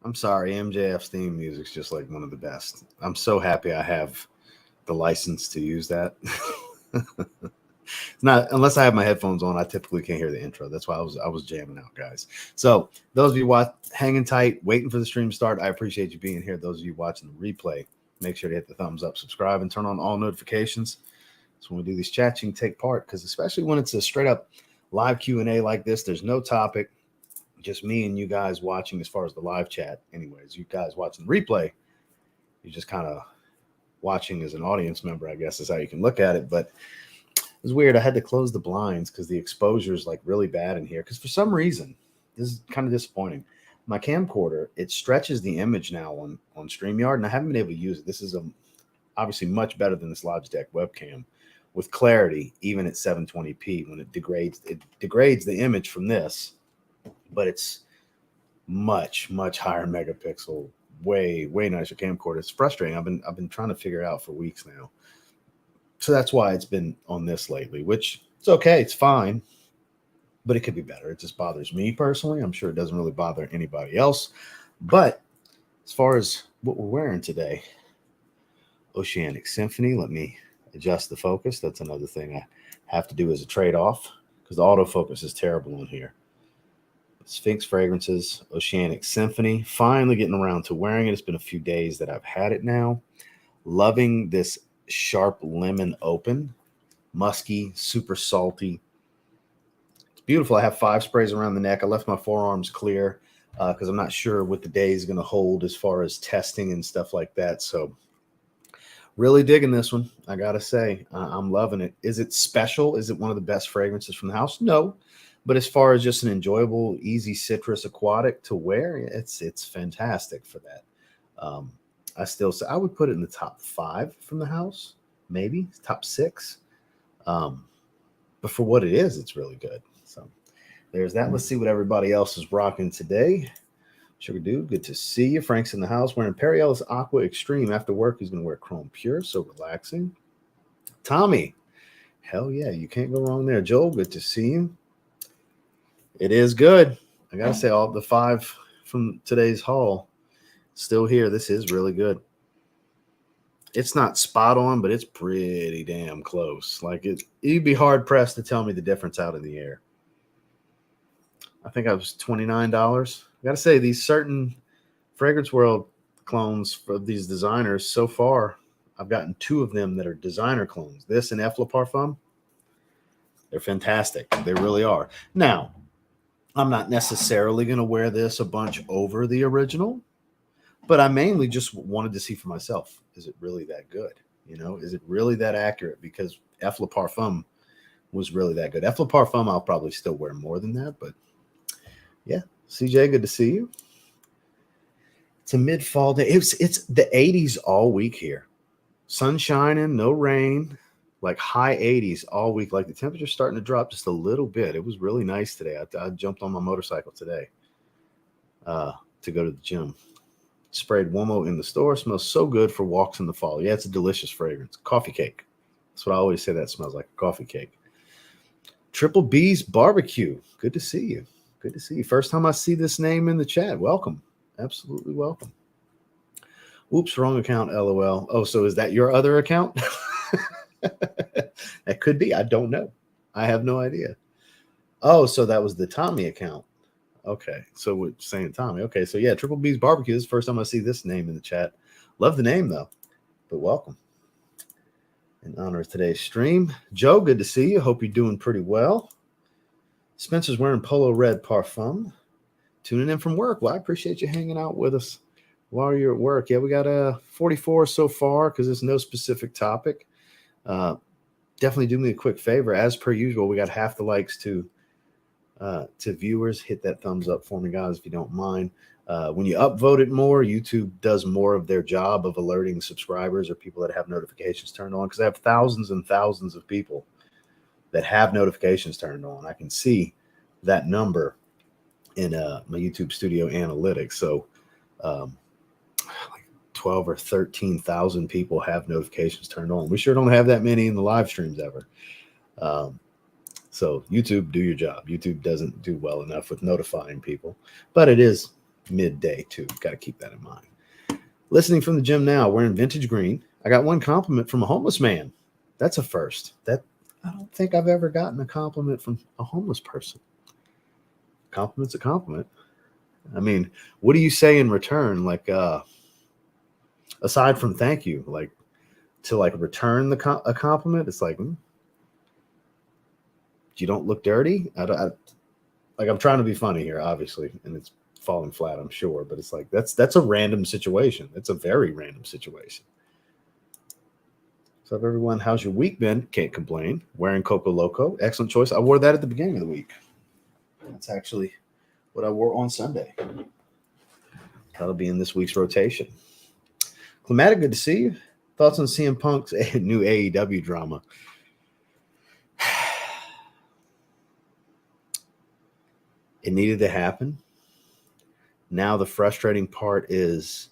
I'm sorry, MJF's theme music's just like one of the best. I'm so happy I have the license to use that. It's not unless I have my headphones on, I typically can't hear the intro. That's why I was jamming out, guys. So those of you hanging tight, waiting for the stream to start, I appreciate you being here. Those of you watching the replay, make sure to hit the thumbs up, subscribe, and turn on all notifications. So when we do these chats, you can take part, because especially when it's a straight up live Q&A like this, there's no topic, just me and you guys watching. As far as the live chat, anyways, you guys watching the replay, you're just kind of watching as an audience member, I guess is how you can look at it. But it was weird. I had to close the blinds because the exposure is like really bad in here. Because for some reason, this is kind of disappointing. My camcorder, it stretches the image now on StreamYard, and I haven't been able to use it. This is obviously much better than this Logitech webcam with clarity, even at 720p. When it degrades the image from this, but it's much higher megapixel, way nicer camcorder. It's frustrating. I've been trying to figure it out for weeks now. So that's why it's been on this lately, which it's okay. It's fine, but it could be better. It just bothers me personally. I'm sure it doesn't really bother anybody else. But as far as what we're wearing today, Oceanic Symphony. Let me adjust the focus. That's another thing I have to do as a trade-off, because the autofocus is terrible on here. Sphinx Fragrances, Oceanic Symphony. Finally getting around to wearing it. It's been a few days that I've had it now. Loving this sharp lemon open, musky, super salty. It's beautiful. I have 5 sprays around the neck. I left my forearms clear because I'm not sure what the day is going to hold as far as testing and stuff like that. So really digging this one, I gotta say. I'm loving it. Is it special? Is it one of the best fragrances from the house? No. But as far as just an enjoyable, easy citrus aquatic to wear, it's fantastic for that. I still say I would put it in the top 5 from the house, maybe top 6. But for what it is, it's really good. So there's that. Let's see what everybody else is rocking today. Sugar Dude, good to see you. Frank's in the house wearing Perry Ellis Aqua Extreme. After work, he's going to wear Chrome Pure, so relaxing. Tommy, hell yeah, you can't go wrong there. Joel, good to see you. It is good. I got to say, all the 5 from today's haul still here. This is really good. It's not spot on, but it's pretty damn close. Like you'd be hard pressed to tell me the difference out in the air. I think I was $29. I got to say, these certain Fragrance World clones for these designers, so far, I've gotten 2 of them that are designer clones. This and Effla Parfum, they're fantastic. They really are. Now, I'm not necessarily going to wear this a bunch over the original, but I mainly just wanted to see for myself, is it really that good? You know, is it really that accurate? Because Effla Parfum was really that good. Effla Parfum, I'll probably still wear more than that, but yeah. CJ, good to see you. It's a mid-fall day. It's the 80s all week here. Sun shining, no rain, like high 80s all week. Like the temperature's starting to drop just a little bit. It was really nice today. I jumped on my motorcycle today to go to the gym. Sprayed Womo in the store. Smells so good for walks in the fall. Yeah, it's a delicious fragrance. Coffee cake. That's what I always say. That smells like a coffee cake. Triple B's Barbecue. Good to see you. Good to see you. First time I see this name in the chat. Welcome. Absolutely welcome. Oops, wrong account, LOL. Oh, so is that your other account? That could be. I don't know. I have no idea. Oh, so that was the Tommy account. Okay, so we're saying Tommy. Okay, so yeah, Triple B's Barbecue. This is the first time I see this name in the chat. Love the name, though. But welcome. In honor of today's stream. Joe, good to see you. Hope you're doing pretty well. Spencer's wearing Polo Red Parfum. Tuning in from work. Well, I appreciate you hanging out with us while you're at work. Yeah, we got 44 so far because there's no specific topic. Definitely do me a quick favor. As per usual, we got half the likes to viewers. Hit that thumbs up for me, guys, if you don't mind. When you upvote it more, YouTube does more of their job of alerting subscribers or people that have notifications turned on, because I have thousands and thousands of people that have notifications turned on. I can see that number in my YouTube Studio Analytics. So like 12 or 13,000 people have notifications turned on. We sure don't have that many in the live streams ever. So YouTube, do your job. YouTube doesn't do well enough with notifying people, but it is midday too. Got to keep that in mind. Listening from the gym now, wearing vintage green. I got one compliment from a homeless man. That's a first. That I don't think I've ever gotten a compliment from a homeless person. Compliment's a compliment. I mean, what do you say in return? Like, aside from thank you, like to like return a compliment, it's like, you don't look dirty. Like I'm trying to be funny here, obviously, and it's falling flat, I'm sure, but it's like that's a random situation. It's a very random situation. So, everyone, how's your week been? Can't complain. Wearing Coco Loco, excellent choice. I wore that at the beginning of the week. That's actually what I wore on Sunday. That'll be in this week's rotation. Climatic, good to see you. Thoughts on CM Punk's new AEW drama? It needed to happen. Now the frustrating part is,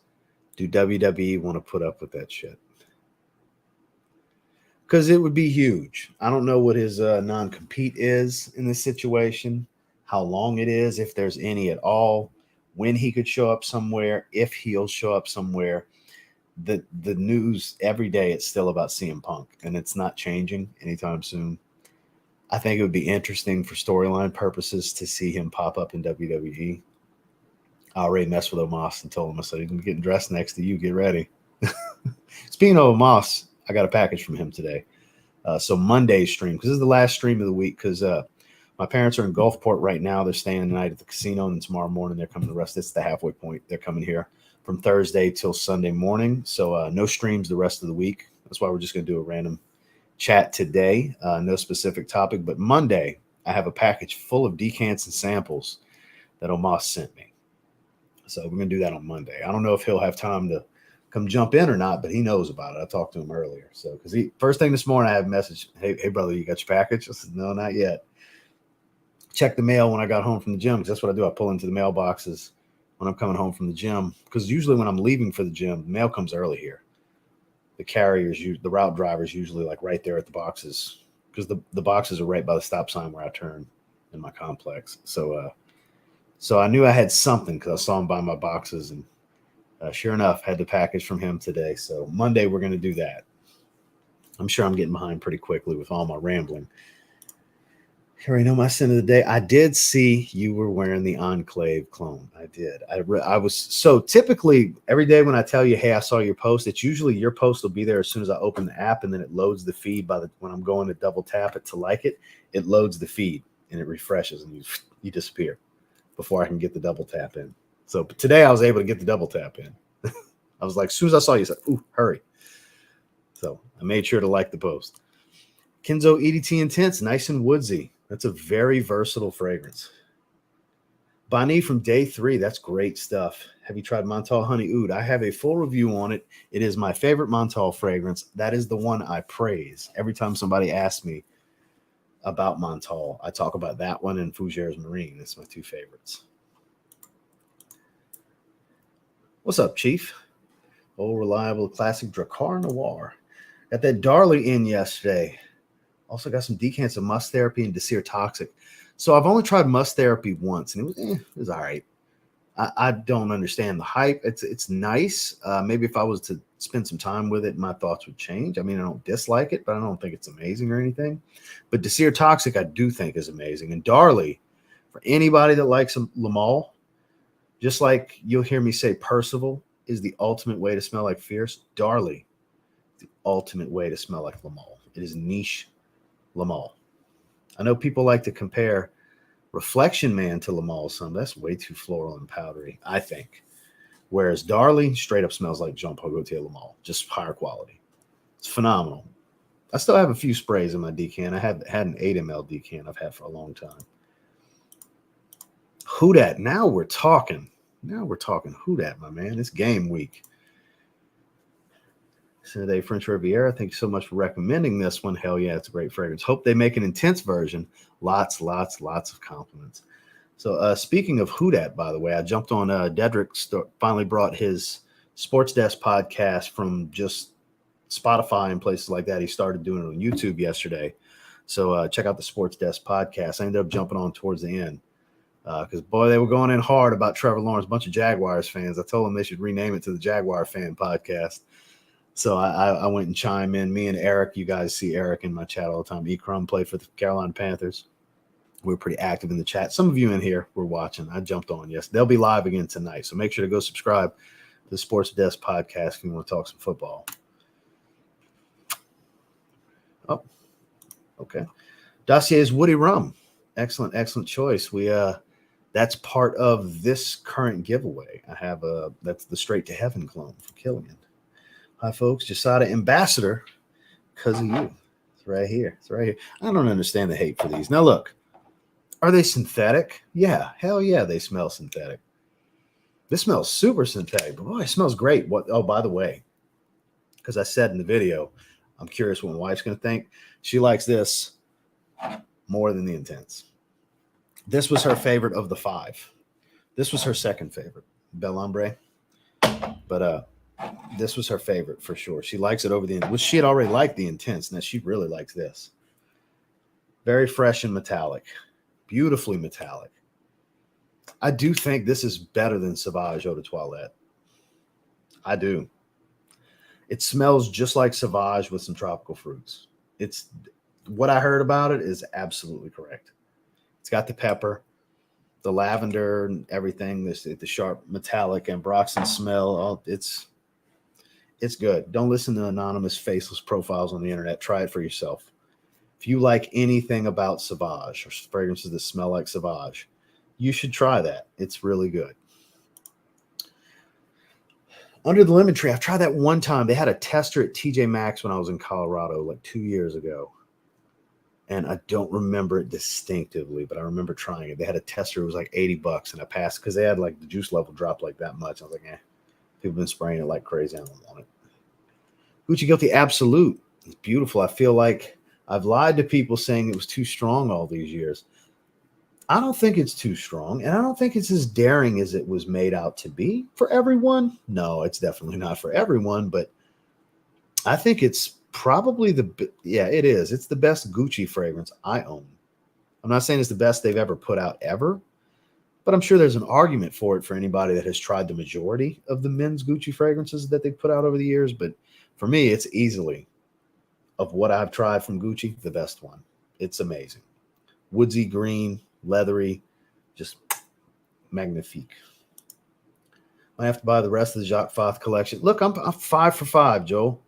do WWE want to put up with that shit? Because it would be huge. I don't know what his non-compete is in this situation, how long it is, if there's any at all, when he could show up somewhere, if he'll show up somewhere. The news every day, it's still about CM Punk, and it's not changing anytime soon. I think it would be interesting for storyline purposes to see him pop up in WWE. I already messed with Omos and told him, I said, he's getting dressed next to you. Get ready. Speaking of Omos, I got a package from him today. So Monday's stream, because this is the last stream of the week, because my parents are in Gulfport right now. They're staying tonight at the casino, and tomorrow morning they're coming to rest. It's the halfway point. They're coming here from Thursday till Sunday morning. So no streams the rest of the week. That's why we're just going to do a random chat today. No specific topic, but Monday I have a package full of decants and samples that Omos sent me. So we're going to do that on Monday. I don't know if he'll have time to come jump in or not, but he knows about it. I talked to him earlier. So, because first thing this morning, I have a message. Hey, brother, you got your package? I said, no, not yet. Check the mail when I got home from the gym, because that's what I do. I pull into the mailboxes when I'm coming home from the gym, because usually when I'm leaving for the gym, the mail comes early here. The carriers, the route drivers, usually like right there at the boxes, because the boxes are right by the stop sign where I turn in my complex. So I knew I had something because I saw him buy my boxes, and sure enough, had the package from him today. So Monday we're going to do that. I'm sure I'm getting behind pretty quickly with all my rambling. Here I know my sin of the day. I did see you were wearing the Enclave clone. I did. I was so typically every day when I tell you, hey, I saw your post, it's usually your post will be there as soon as I open the app, and then it loads the feed when I'm going to double tap it to like it. It loads the feed and it refreshes, and you disappear before I can get the double tap in. So today I was able to get the double tap in. I was like, as soon as I saw you, I said, ooh, hurry. So I made sure to like the post. Kenzo EDT Intense, nice and woodsy. That's a very versatile fragrance. Bonnie from day 3, that's great stuff. Have you tried Montal Honey Oud? I have a full review on it. It is my favorite Montal fragrance. That is the one I praise. Every time somebody asks me about Montal, I talk about that one and Fougères Marine. That's my 2 favorites. What's up, Chief? Old reliable classic Drakkar Noir. Got that Darley in yesterday. Also got some decants of Must Therapy and Desir Toxic. So I've only tried Must Therapy once, and it was all right. I don't understand the hype. It's nice. Maybe if I was to spend some time with it, my thoughts would change. I mean, I don't dislike it, but I don't think it's amazing or anything. But Desir Toxic, I do think is amazing. And Darley, for anybody that likes Lamal, just like you'll hear me say Percival is the ultimate way to smell like Fierce, Darley is the ultimate way to smell like Lamal. It is niche Lamal. I know people like to compare Reflection Man to Lamal some. That's way too floral and powdery, I think. Whereas Darley straight up smells like Jean Paul Gaultier Lamal, just higher quality. It's phenomenal. I still have a few sprays in my decant. I had an 8 ml decant I've had for a long time. Who dat? Now we're talking. Who dat, my man? It's game week. Today, French Riviera, thank you so much for recommending this one. Hell yeah, it's a great fragrance. Hope they make an intense version. Lots of compliments. So speaking of Who Dat, by the way, I jumped on Dedrick finally brought his Sports Desk podcast from just Spotify and places like that. He started doing it on YouTube yesterday. So check out the Sports Desk podcast. I ended up jumping on towards the end. Because, boy, they were going in hard about Trevor Lawrence, a bunch of Jaguars fans. I told them they should rename it to the Jaguar Fan Podcast. So I went and chimed in. Me and Eric, you guys see Eric in my chat all the time. Ekrum played for the Carolina Panthers. We're pretty active in the chat. Some of you in here were watching. I jumped on. Yes, they'll be live again tonight. So make sure to go subscribe to the Sports Desk Podcast if you want to talk some football. Oh, okay. Dossier's Woody Rum. Excellent choice. That's part of this current giveaway. I have that's the Straight to Heaven clone for Killian. Hi, folks. Jasada Ambassador, because of you. It's right here. I don't understand the hate for these. Now, look, are they synthetic? Yeah, hell yeah, they smell synthetic. This smells super synthetic, but boy, it smells great. Oh, by the way, because I said in the video, I'm curious what my wife's going to think. She likes this more than the Intense. This was her favorite of the 5. This was her second favorite, Bel Ombre. But this was her favorite for sure. She likes it over the, which she had already liked the Intense. Now she really likes this. Very fresh and metallic. Beautifully metallic. I do think this is better than Sauvage Eau de Toilette. I do. It smells just like Sauvage with some tropical fruits. It's what I heard about it is absolutely correct. It's got the pepper, the lavender, and everything. The sharp metallic ambroxan smell. It's good. Don't listen to anonymous faceless profiles on the internet. Try it for yourself. If you like anything about Sauvage or fragrances that smell like Sauvage, you should try that. It's really good. Under the Lemon Tree, I've tried that one time. They had a tester at TJ Maxx when I was in Colorado like 2 years ago. And I don't remember it distinctively, but I remember trying it. They had a tester. It was like $80, and I passed because they had like the juice level dropped like that much. I was like, people have been spraying it like crazy. I don't want it. Gucci Guilty Absolute. It's beautiful. I feel like I've lied to people saying it was too strong all these years. I don't think it's too strong, and I don't think it's as daring as it was made out to be for everyone. No, it's definitely not for everyone, but I think it's probably it is. It's the best Gucci fragrance I own. I'm not saying it's the best they've ever put out ever, but I'm sure there's an argument for it for anybody that has tried the majority of the men's Gucci fragrances that they've put out over the years. But for me, it's easily, of what I've tried from Gucci, the best one. It's amazing. Woodsy green, leathery, just magnifique. I have to buy the rest of the Jacques Fath collection. Look, I'm 5 for 5, Joel.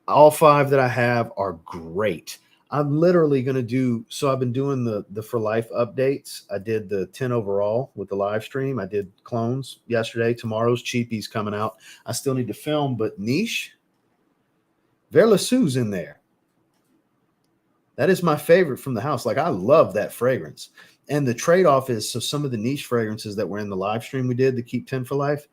All 5 that I have are great. I'm literally going to do, so I've been doing the For Life updates. I did the 10 overall with the live stream. I did clones yesterday. Tomorrow's Cheapy's coming out. I still need to film, but Niche, Verlasu's in there. That is my favorite from the house. Like, I love that fragrance. And the trade-off is, so some of the niche fragrances that were in the live stream we did, the Keep 10 for Life,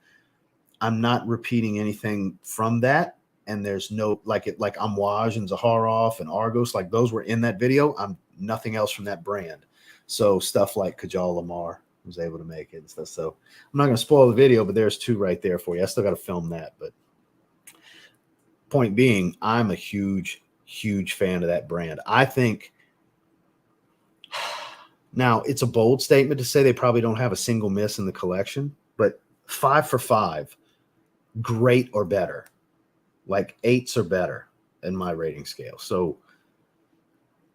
I'm not repeating anything from that. And there's no, like Amouage and Zaharoff and Argos, like those were in that video. I'm nothing else from that brand. So stuff like Kajal Lamar was able to make it and stuff. So I'm not going to spoil the video, but there's 2 right there for you. I still got to film that. But point being, I'm a huge fan of that brand. I think now it's a bold statement to say they probably don't have a single miss in the collection, but 5 for 5, great or better. Like 8s or better in my rating scale. So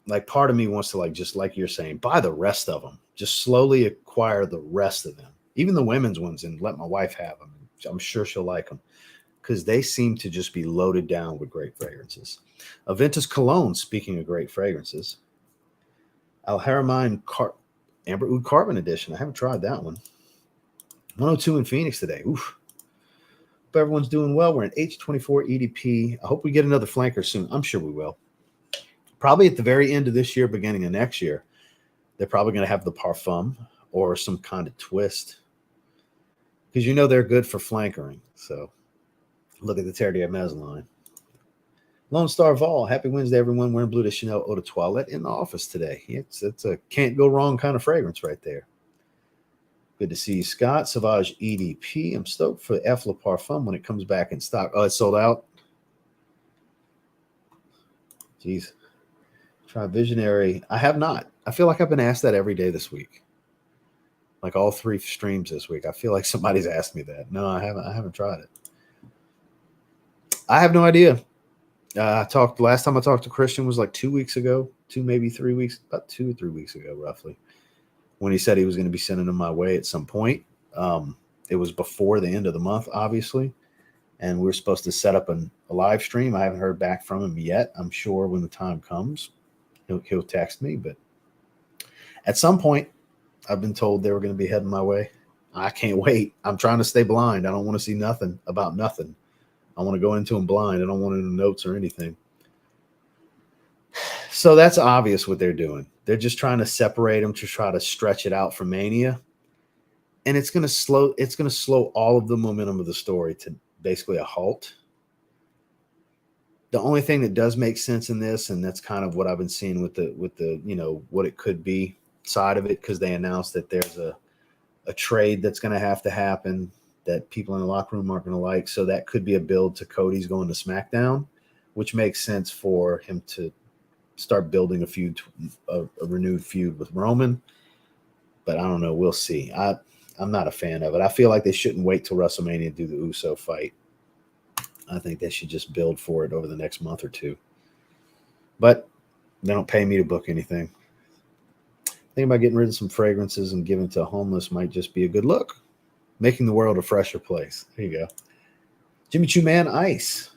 like part of me wants to, like, just like you're saying, buy the rest of them. Just slowly acquire the rest of them. Even the women's ones, and let my wife have them. I'm sure she'll like them because they seem to just be loaded down with great fragrances. Aventus Cologne, speaking of great fragrances. Al Haramain Amber Oud Carbon Edition. I haven't tried that one. 102 in Phoenix today. Oof. Hope everyone's doing well. We're in H24 EDP. I hope we get another flanker soon. I'm sure we will. Probably at the very end of this year, beginning of next year, they're probably going to have the Parfum or some kind of twist. Because you know they're good for flankering. So look at the Terre d'Hermès line. Lone Star Vol, happy Wednesday, everyone. Wearing Bleu de Chanel Eau de Toilette in the office today. It's a can't go wrong kind of fragrance right there. Good to see you, Scott. Sauvage EDP. I'm stoked for F Le Parfum when it comes back in stock. Oh, it's sold out? Jeez. Try Visionary. I have not. I feel like I've been asked that every day this week. Like all 3 streams this week. I feel like somebody's asked me that. No, I haven't tried it. I have no idea. Last time I talked to Christian was like 2 weeks ago, maybe 3 weeks, about 2 or 3 weeks ago, roughly, when he said he was going to be sending them my way at some point. It was before the end of the month, obviously, and we were supposed to set up a live stream. I haven't heard back from him yet. I'm sure when the time comes, he'll text me. But at some point, I've been told they were going to be heading my way. I can't wait. I'm trying to stay blind. I don't want to see nothing about nothing. I want to go into them blind. I don't want any notes or anything. So that's obvious what they're doing. They're just trying to separate them to try to stretch it out for Mania. And it's going to slow all of the momentum of the story to basically a halt. The only thing that does make sense in this, and that's kind of what I've been seeing with the what it could be side of it, because they announced that there's a trade that's going to have to happen that people in the locker room aren't going to like. So that could be a build to Cody's going to SmackDown, which makes sense for him to start building a renewed feud with Roman. But I don't know. We'll see. I'm not a fan of it. I feel like they shouldn't wait till WrestleMania to do the Uso fight. I think they should just build for it over the next month or two. But they don't pay me to book anything. Thinking about getting rid of some fragrances and giving to a homeless might just be a good look. Making the world a fresher place. There you go. Jimmy Choo Man Ice.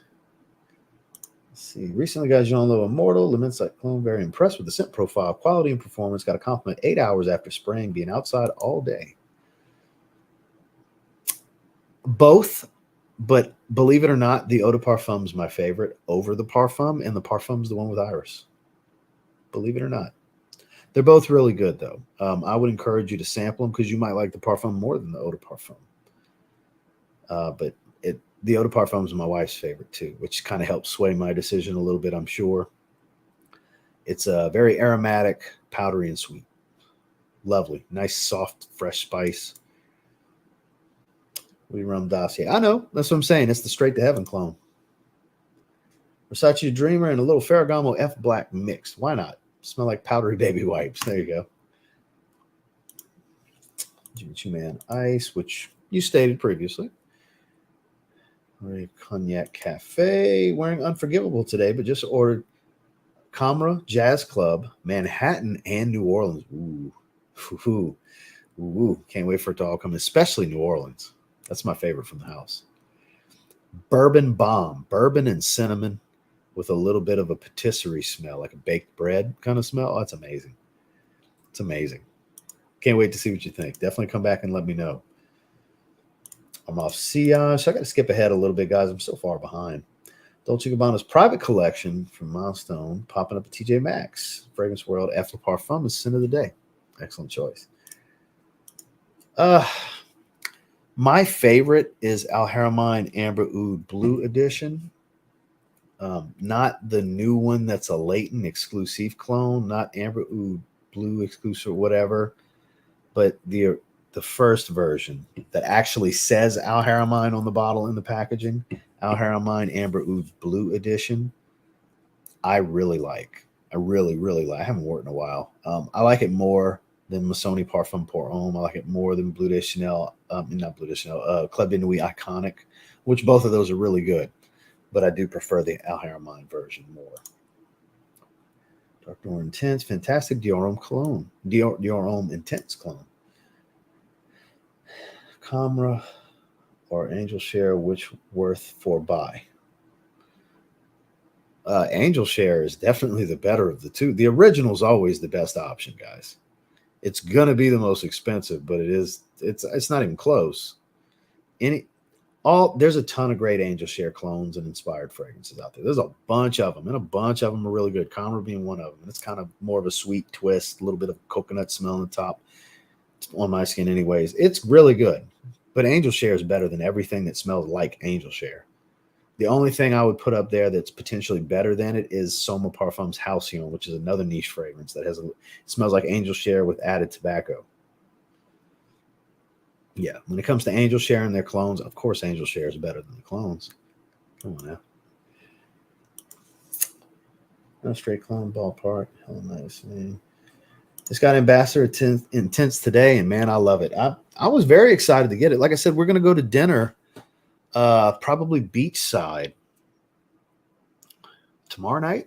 Let's see. Recently got Jean Lo Immortal. The Midsight Clone. Very impressed with the scent profile, quality, and performance. Got a compliment 8 hours after spraying, being outside all day. Both, but believe it or not, the Eau de Parfum is my favorite over the Parfum, and the Parfum's the one with Iris. Believe it or not. They're both really good, though. I would encourage you to sample them because you might like the Parfum more than the Eau de Parfum. But the Eau de Parfum is my wife's favorite, too, which kind of helps sway my decision a little bit, I'm sure. It's very aromatic, powdery, and sweet. Lovely. Nice, soft, fresh spice. We Rum Dossier. I know. That's what I'm saying. It's the Straight to Heaven clone. Versace Dreamer and a little Ferragamo F Black mixed. Why not? Smell like powdery baby wipes. There you go. Jimmy Choo Man Ice, which you stated previously. Cognac Cafe. Wearing Unforgivable today, but just ordered Camera Jazz Club, Manhattan, and New Orleans. Ooh. Can't wait for it to all come, especially New Orleans. That's my favorite from the house. Bourbon Bomb. Bourbon and cinnamon with a little bit of a patisserie smell, like a baked bread kind of smell. Oh, that's amazing. It's amazing. Can't wait to see what you think. Definitely come back and let me know. I'm off Sillage. So I got to skip ahead a little bit, guys. I'm so far behind. Dolce & Gabbana's private collection from Milestone popping up at TJ Maxx. Fragrance World F Le Parfum is scent of the day. Excellent choice. My favorite is Al Haramain Amber Oud Blue Edition. Not the new one that's a latent exclusive clone, not Amber Oud Blue exclusive, whatever, but the first version that actually says Al Haramain on the bottle in the packaging, Al Haramain Amber Oud Blue Edition. I really like. I really, really like. I haven't worn it in a while. I like it more than Missoni Parfum Pour Homme. I like it more than Bleu de Chanel, not Bleu de Chanel, Club de Nuit Iconic, which both of those are really good. But I do prefer the Al Haramain version more. Dark Noir Intense, fantastic Dior Homme cologne. Dior Homme Intense cologne. Camera or Angel Share, which worth for buy? Angel Share is definitely the better of the two. The original is always the best option, guys. It's gonna be the most expensive, but it's not even close. There's a ton of great Angel Share clones and inspired fragrances out there. There's a bunch of them, and a bunch of them are really good. Camera being one of them. And it's kind of more of a sweet twist, a little bit of coconut smell on the top. It's on my skin anyways. It's really good. But Angel Share is better than everything that smells like Angel Share. The only thing I would put up there that's potentially better than it is Soma Parfum's Halcyon, which is another niche fragrance that it smells like Angel Share with added tobacco. Yeah, when it comes to Angel Share and their clones, of course Angel Share is better than the clones. Come on now. No straight clone ballpark. Hell nice, man. It's got Ambassador Intense today, and man, I love it. I was very excited to get it. Like I said, we're going to go to dinner, probably beachside tomorrow night,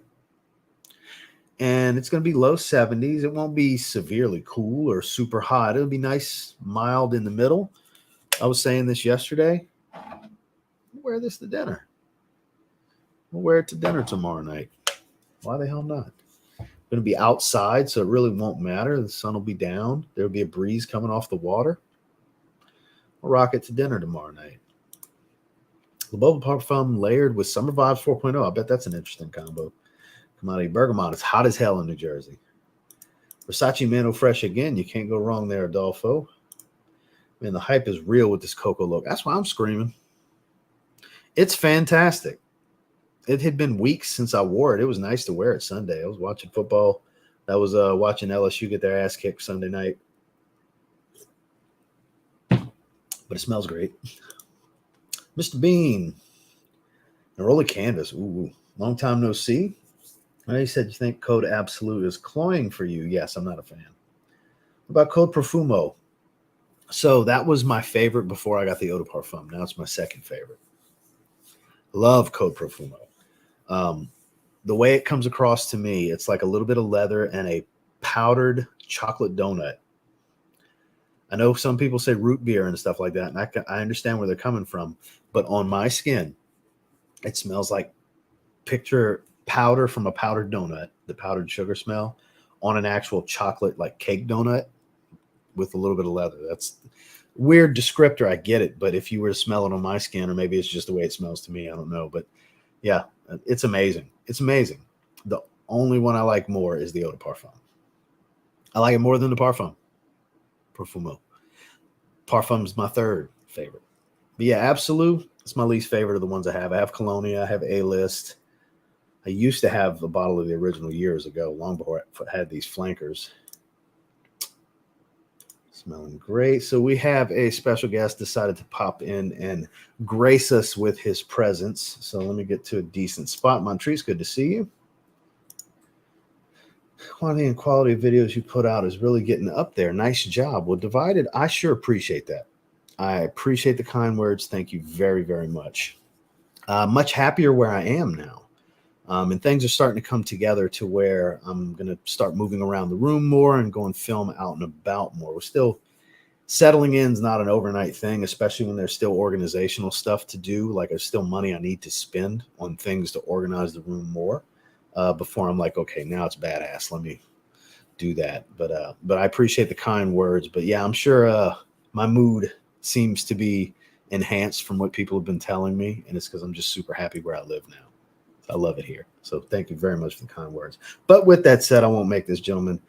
and it's going to be low 70s. It won't be severely cool or super hot. It'll be nice, mild in the middle. I was saying this yesterday. I'll wear this to dinner. We'll wear it to dinner tomorrow night. Why the hell not? Going to be outside, so it really won't matter. The sun will be down. There'll be a breeze coming off the water. We'll rock it to dinner tomorrow night. Le Beau Parfum layered with Summer Vibes 4.0. I bet that's an interesting combo. Commodity Bergamot. It's hot as hell in New Jersey. Versace Mano Fresh again. You can't go wrong there, Adolfo. Man, the hype is real with this cocoa look. That's why I'm screaming. It's fantastic. It had been weeks since I wore it. It was nice to wear it Sunday. I was watching football. I was watching LSU get their ass kicked Sunday night. But it smells great. Mr. Bean. Neroli Canvas. Ooh, long time no see. I know you said you think Code Absolute is cloying for you. Yes, I'm not a fan. What about Code Profumo? So that was my favorite before I got the Eau de Parfum. Now it's my second favorite. Love Code Profumo. The way it comes across to me, it's like a little bit of leather and a powdered chocolate donut. I know some people say root beer and stuff like that, and I understand where they're coming from. But on my skin, it smells like picture powder from a powdered donut, the powdered sugar smell, on an actual chocolate like cake donut with a little bit of leather. That's weird descriptor. I get it. But if you were to smell it on my skin, or maybe it's just the way it smells to me, I don't know. But yeah, it's amazing. It's amazing. The only one I like more is the Eau de Parfum. I like it more than the Parfum. Profumo. Parfum's my third favorite. But yeah, Absolute, it's my least favorite of the ones I have. I have Colonia. I have A-List. I used to have a bottle of the original years ago, long before I had these flankers. Smelling great. So we have a special guest decided to pop in and grace us with his presence. So let me get to a decent spot. Montrese, good to see you. Quantity and quality of videos you put out is really getting up there. Nice job. Well, Divided, I sure appreciate that. I appreciate the kind words. Thank you very, very much. Much happier where I am now. And things are starting to come together to where I'm going to start moving around the room more and going film out and about more. We're still settling in is not an overnight thing, especially when there's still organizational stuff to do. Like there's still money I need to spend on things to organize the room more before I'm like, okay, now it's badass. Let me do that. But I appreciate the kind words. But yeah, I'm sure my mood seems to be enhanced from what people have been telling me. And it's because I'm just super happy where I live now. I love it here. So thank you very much for the kind words. But with that said, I won't make this gentleman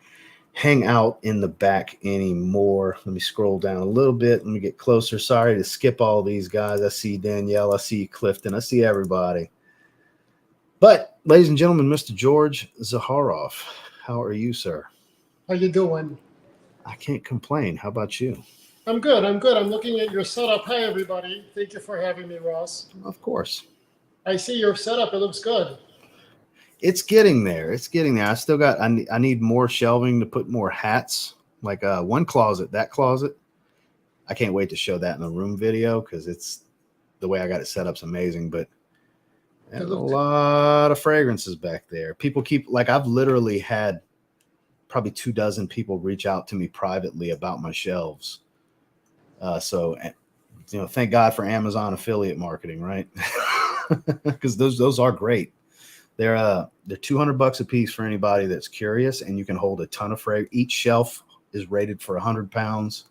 hang out in the back anymore. Let me scroll down a little bit. Let me get closer. Sorry to skip all these guys. I see Danielle. I see Clifton. I see everybody. But ladies and gentlemen, Mr. George Zaharoff, how are you, sir? How you doing? I can't complain. How about you? I'm good. I'm good. I'm looking at your setup. Hi, everybody. Thank you for having me, Ross. Of course. I see your setup. It looks good. It's getting there. It's getting there. I still got, I need more shelving to put more hats, like one closet, that closet. I can't wait to show that in the room video because it's the way I got it set up is amazing. But there's a lot of fragrances back there. People keep, like I've literally had probably 24 people reach out to me privately about my shelves. So, you know, thank God for Amazon affiliate marketing, right? Because those are great. They're $200 a piece for anybody that's curious, and you can hold a ton of fragrance. Each shelf is rated for 100 pounds.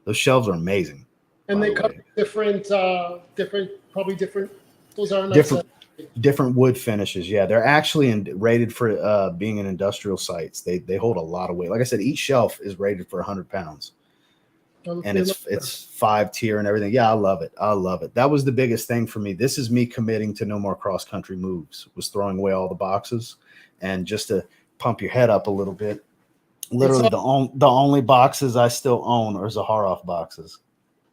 Those shelves are amazing. And they come different. Probably different. Those are different wood finishes. Yeah, they're actually rated for being in industrial sites. They hold a lot of weight. Like I said, each shelf is rated for 100 pounds. And it's 5-tier and everything. Yeah, I love it. I love it. That was the biggest thing for me. This is me committing to no more cross-country moves, was throwing away all the boxes. And just to pump your head up a little bit, literally the only boxes I still own are Zaharoff boxes.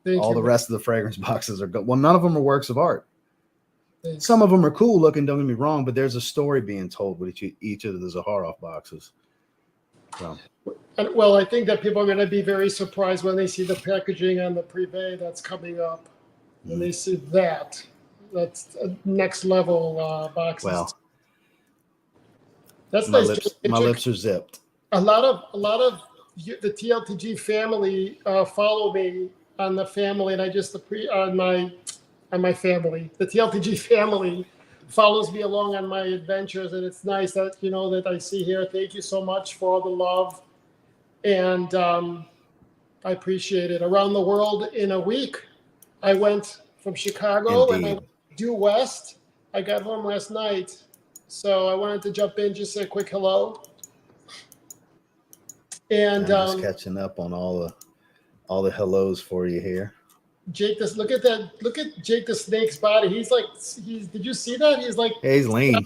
All the rest of the fragrance boxes are good. Well, none of them are works of art. Some of them are cool looking, don't get me wrong, but there's a story being told with each of the Zaharoff boxes. So, And, well, I think that people are going to be very surprised when they see the packaging on the Privé that's coming up. When they see that, that's a next level boxes. well, That's my nice. lips are zipped. A lot of the TLTG family follow me on the family, and I just on my family. The TLTG family follows me along on my adventures, and it's nice that that I see here. Thank you so much for all the love, and I appreciate it. Around the world in a week, I went from Chicago and I went due west. I got home last night, so I wanted to jump in, just say a quick hello. And I'm just catching up on all the hellos for you here. Jake, look at that. Look at Jake the Snake's body. Did you see that? He's like, hey, he's lean.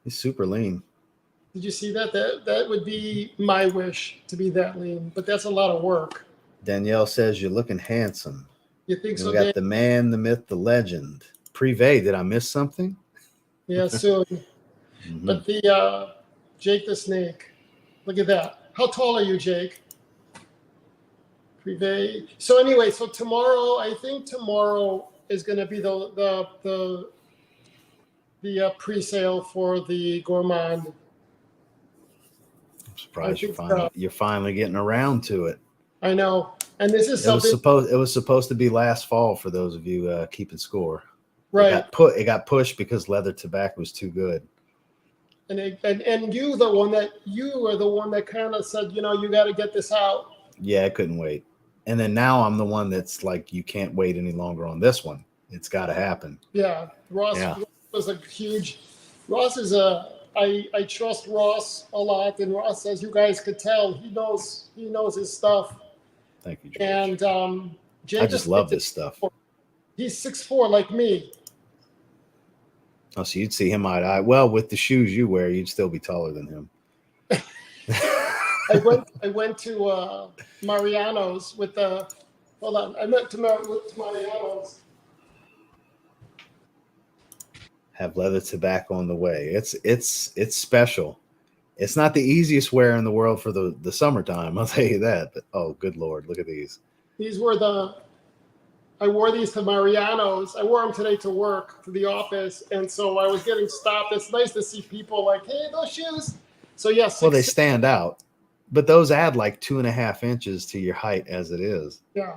He's super lean. Did you see that? That would be my wish, to be that lean, but that's a lot of work. Danielle says you're looking handsome. You think so? We got the man, the myth, the legend. Privé. Did I miss something? Yeah, soon. But the Jake the Snake. Look at that. How tall are you, Jake? Privé. So anyway, so tomorrow, I think tomorrow is going to be the pre-sale for the Gourmand. I'm surprised you're finally getting around to it. I know, and this is something. It was supposed to be last fall for those of you keeping score. Right. It got pushed because leather tobacco was too good. And you are the one that kind of said, you got to get this out. Yeah, I couldn't wait. And then now I'm the one that's like, you can't wait any longer on this one. It's got to happen. Yeah, Ross was a huge. Ross is I trust Ross a lot, and Ross, as you guys could tell, he knows his stuff. Thank you, George. And I just love this stuff. He's 6'4" like me. Oh, so you'd see him eye to eye. Well, with the shoes you wear, you'd still be taller than him. I went to Mariano's with the. Hold on, I went to Mariano's. Have leather tobacco on the way. It's special. It's not the easiest wear in the world for the summertime. I'll tell you that. But oh, good Lord, look at these. These were I wore these to Mariano's. I wore them today to work, to the office, and so I was getting stopped. It's nice to see people like, hey, those shoes. So yes. Well, they stand out, but those add like 2.5 inches to your height as it is. Yeah.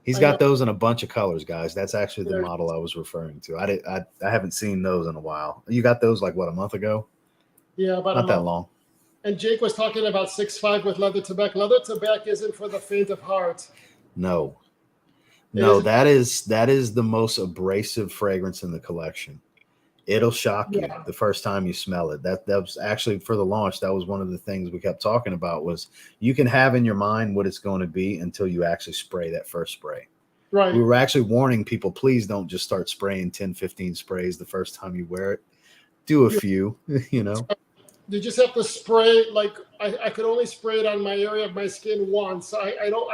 He's got those in a bunch of colors, guys. That's actually the model I was referring to. I haven't seen those in a while. You got those like what, a month ago? Yeah, about not that long. And Jake was talking about 6'5" with leather tobacco. Leather tobacco isn't for the faint of heart. No, that is the most abrasive fragrance in the collection. It'll shock you the first time you smell it. That was actually for the launch. That was one of the things we kept talking about was you can have in your mind what it's going to be until you actually spray that first spray. Right. We were actually warning people, please don't just start spraying 10, 15 sprays the first time you wear it. Do a few, You just have to spray, like I could only spray it on my area of my skin once. I go,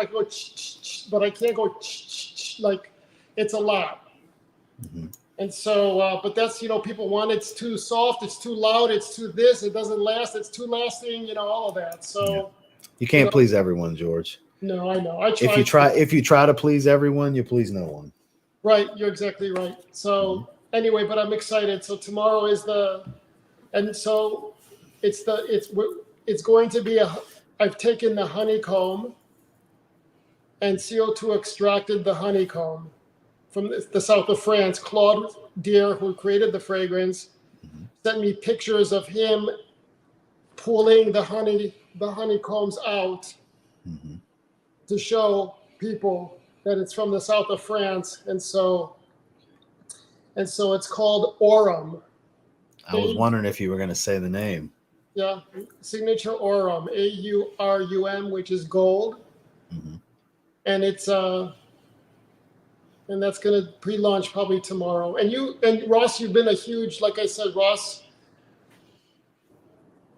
but I can't go, like it's a lot. Mm-hmm. And so, but that's, people want it's too soft, it's too loud, it's too this, it doesn't last, it's too lasting, all of that. So you can't please everyone, George. No, I know. If you try to please everyone, you please no one. Right, you're exactly right. So anyway, but I'm excited. So tomorrow is it's going to be I've taken the honeycomb and CO2 extracted the honeycomb from the south of France. Claude Deer, who created the fragrance, sent me pictures of him pulling the honeycombs out to show people that it's from the south of France, and so it's called Aurum. I was wondering if you were going to say the name. Yeah, signature Aurum, AURUM, which is gold, and it's and that's going to pre-launch probably tomorrow. And Ross, you've been a huge, like I said, Ross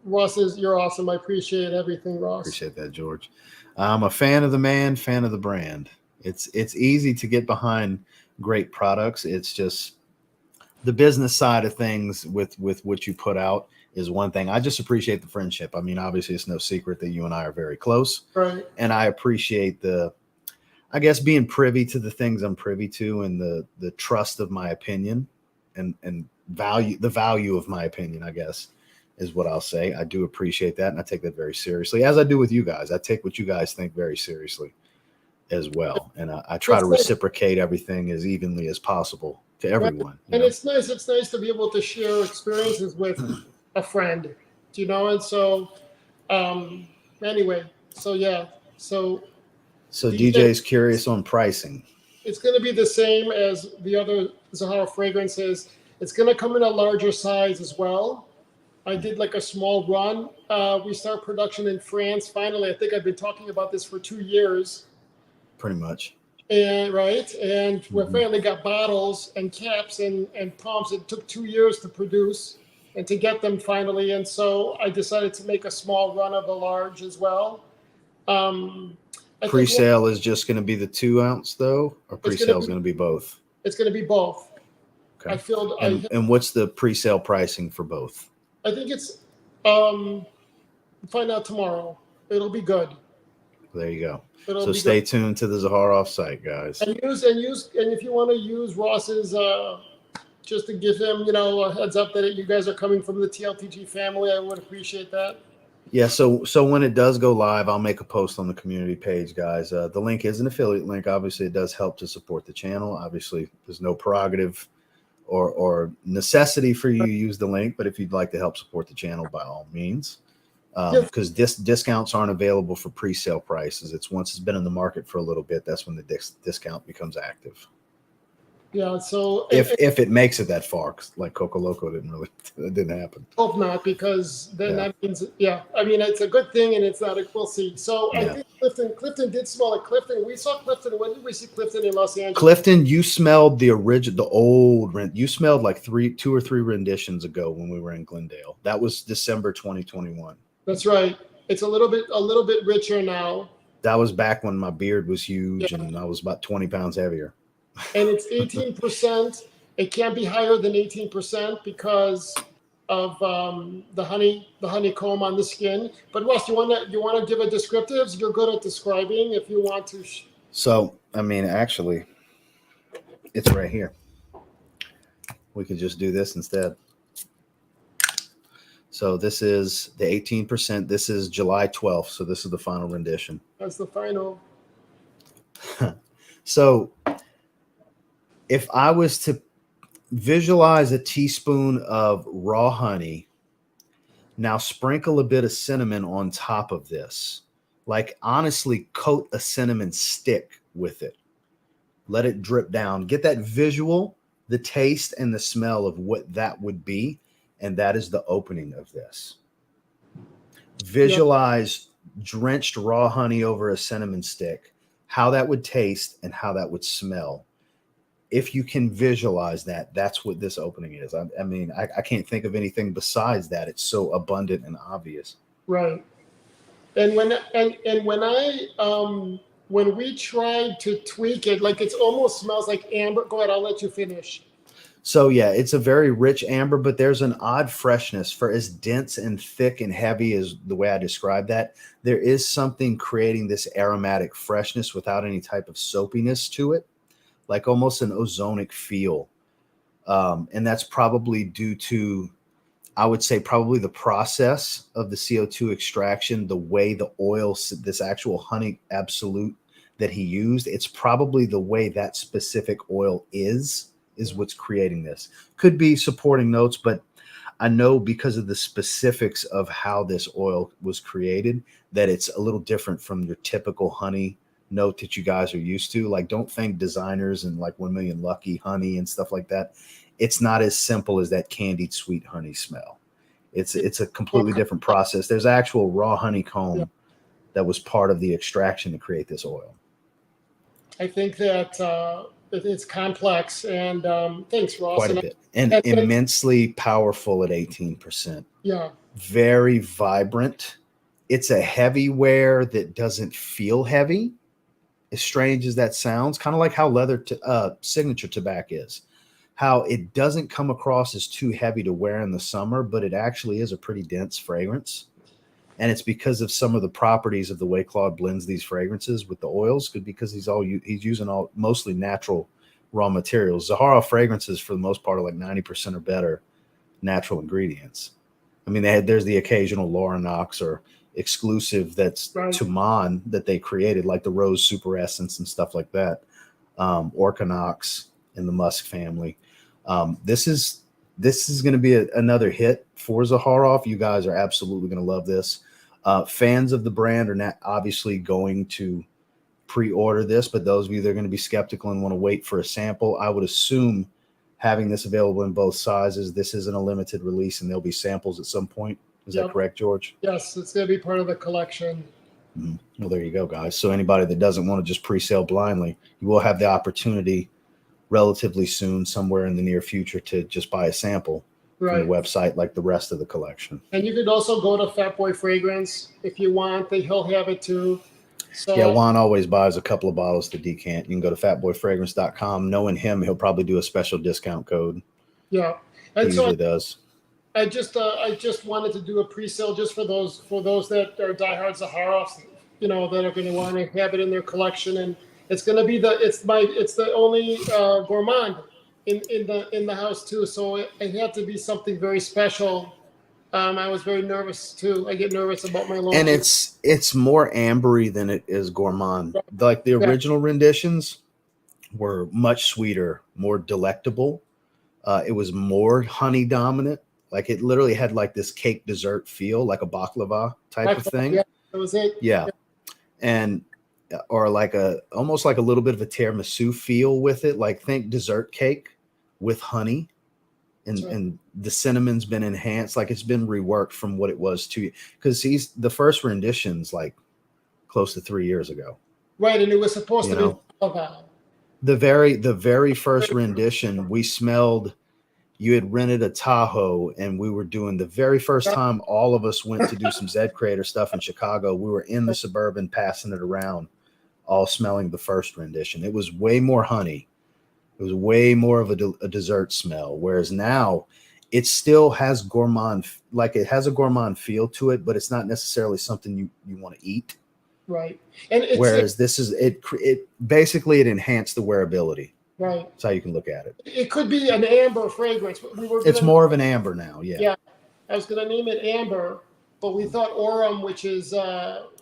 you're awesome. I appreciate everything, Ross. Appreciate that, George. I'm a fan of the man, fan of the brand. It's easy to get behind great products. It's just the business side of things with what you put out is one thing. I just appreciate the friendship. I mean, obviously, it's no secret that you and I are very close. Right. And I appreciate I guess, being privy to the things I'm privy to and the trust of my opinion and the value of my opinion, I guess, is what I'll say. I do appreciate that. And I take that very seriously, as I do with you guys. I take what you guys think very seriously as well. And I try to reciprocate everything as evenly as possible to everyone. And it's nice to be able to share experiences with a friend, and so anyway, so yeah, so DJ's curious on pricing. It's going to be the same as the other Zaharoff fragrances. It's going to come in a larger size as well. I did like a small run. We start production in France finally. I think I've been talking about this for 2 years. Pretty much. And we finally got bottles and caps and pumps. It took 2 years to produce and to get them finally. And so I decided to make a small run of the large as well. Pre-sale is just going to be the 2 ounce though, or pre-sale is going to be both? It's going to be both. Okay. And what's the pre-sale pricing for both? I think it's find out tomorrow. It'll be good. There you go. So stay tuned to the Zaharoff site, guys. And if you want to use Ross's, just to give him, a heads up that you guys are coming from the TLTG family, I would appreciate that. Yeah. So when it does go live, I'll make a post on the community page, guys. The link is an affiliate link. Obviously, it does help to support the channel. Obviously, there's no prerogative or necessity for you to use the link, but if you'd like to help support the channel, by all means. Because discounts aren't available for pre-sale prices. It's once it's been in the market for a little bit, that's when the discount becomes active. Yeah. So if it makes it that far, 'cause like Coco Loco didn't happen. Hope not, because then that means I mean, it's a good thing, and it's not. We'll see. So I think Clifton did smell it. Clifton, we saw Clifton. When did we see Clifton in Los Angeles? Clifton, you smelled the old rent. You smelled like 2 or 3 renditions ago when we were in Glendale. That was December 2021. That's right. It's a little bit richer now. That was back when my beard was huge and I was about 20 pounds heavier. And it's 18%. It can't be higher than 18% because of the honeycomb on the skin. But Ross, you want to give a descriptives? You're good at describing. If you want to. So I mean, actually, it's right here. We could just do this instead. So this is the 18%. This is July 12th. So this is the final rendition. That's the final. So if I was to visualize a teaspoon of raw honey, now sprinkle a bit of cinnamon on top of this, like honestly coat a cinnamon stick with it. Let it drip down. Get that visual, the taste and the smell of what that would be. And that is the opening of this. Visualize drenched raw honey over a cinnamon stick, how that would taste and how that would smell. If you can visualize that, that's what this opening is. I mean, I can't think of anything besides that. It's so abundant and obvious. Right. And when we tried to tweak it, like it almost smells like amber. Go ahead, I'll let you finish. So yeah, it's a very rich amber, but there's an odd freshness for as dense and thick and heavy as the way I described that. There is something creating this aromatic freshness without any type of soapiness to it, like almost an ozonic feel. And that's probably due to, I would say, probably the process of the CO2 extraction, the way the oil, this actual honey absolute that he used, it's probably the way that specific oil is what's creating this. Could be supporting notes, but I know because of the specifics of how this oil was created that it's a little different from your typical honey note that you guys are used to. Like, don't think designers and like 1 Million Lucky honey and stuff like that. It's not as simple as that candied sweet honey smell. It's a completely different process. There's actual raw honeycomb that was part of the extraction to create this oil. I think that it's complex, and thanks, Ross. Quite a bit. And immensely powerful at 18%. Yeah. Very vibrant. It's a heavy wear that doesn't feel heavy, as strange as that sounds, kind of like how leather signature tobacco is. how it doesn't come across as too heavy to wear in the summer, but it actually is a pretty dense fragrance. And it's because of some of the properties of the way Claude blends these fragrances with the oils, because he's using all mostly natural raw materials. Zaharoff fragrances, for the most part, are like 90% or better natural ingredients. I mean, there's the occasional Loranox or exclusive that's Tuman that they created, like the Rose Super Essence and stuff like that. Orchanox in the musk family. This is going to be another hit for Zaharoff. You guys are absolutely going to love this. Fans of the brand are not obviously going to pre-order this, but those of you that are going to be skeptical and want to wait for a sample, I would assume having this available in both sizes, this isn't a limited release and there'll be samples at some point. Is that correct, George? Yes, it's going to be part of the collection. Mm-hmm. Well, there you go, guys. So anybody that doesn't want to just pre-sale blindly, you will have the opportunity relatively soon, somewhere in the near future, to just buy a sample from the website like the rest of the collection. And you could also go to Fat Boy Fragrance if you want. He'll have it too. So, yeah, Juan always buys a couple of bottles to decant. You can go to fatboyfragrance.com. Knowing him, he'll probably do a special discount code. Yeah, and he usually does. I just wanted to do a pre-sale just for those that are diehard Zaharoffs, that are going to want to have it in their collection. And it's going to be it's the only gourmand in the house too. So it had to be something very special. I was very nervous too. I get nervous about my launch. And it's more ambery than it is gourmand. Like the original renditions were much sweeter, more delectable. It was more honey dominant. Like it literally had like this cake dessert feel, like a baklava type of thing. Yeah, that was it. Yeah. And or like almost like a little bit of a tiramisu feel with it. Like think dessert cake with honey. And the cinnamon's been enhanced, like it's been reworked from what it was because the first rendition's like close to 3 years ago. Right, and it was supposed to be the very first rendition. We smelled. You had rented a Tahoe, and we were doing the very first time all of us went to do some Zed Creator stuff in Chicago. We were in the Suburban passing it around, all smelling the first rendition. It was way more honey. It was way more of a dessert smell, whereas now it still has gourmand, like it has a gourmand feel to it, but it's not necessarily something you want to eat. Right. And whereas this is it basically it enhanced the wearability. Right. That's how you can look at it. It could be an amber fragrance. It's more of an amber now. Yeah. Yeah. I was going to name it amber, but we thought Aurum, which is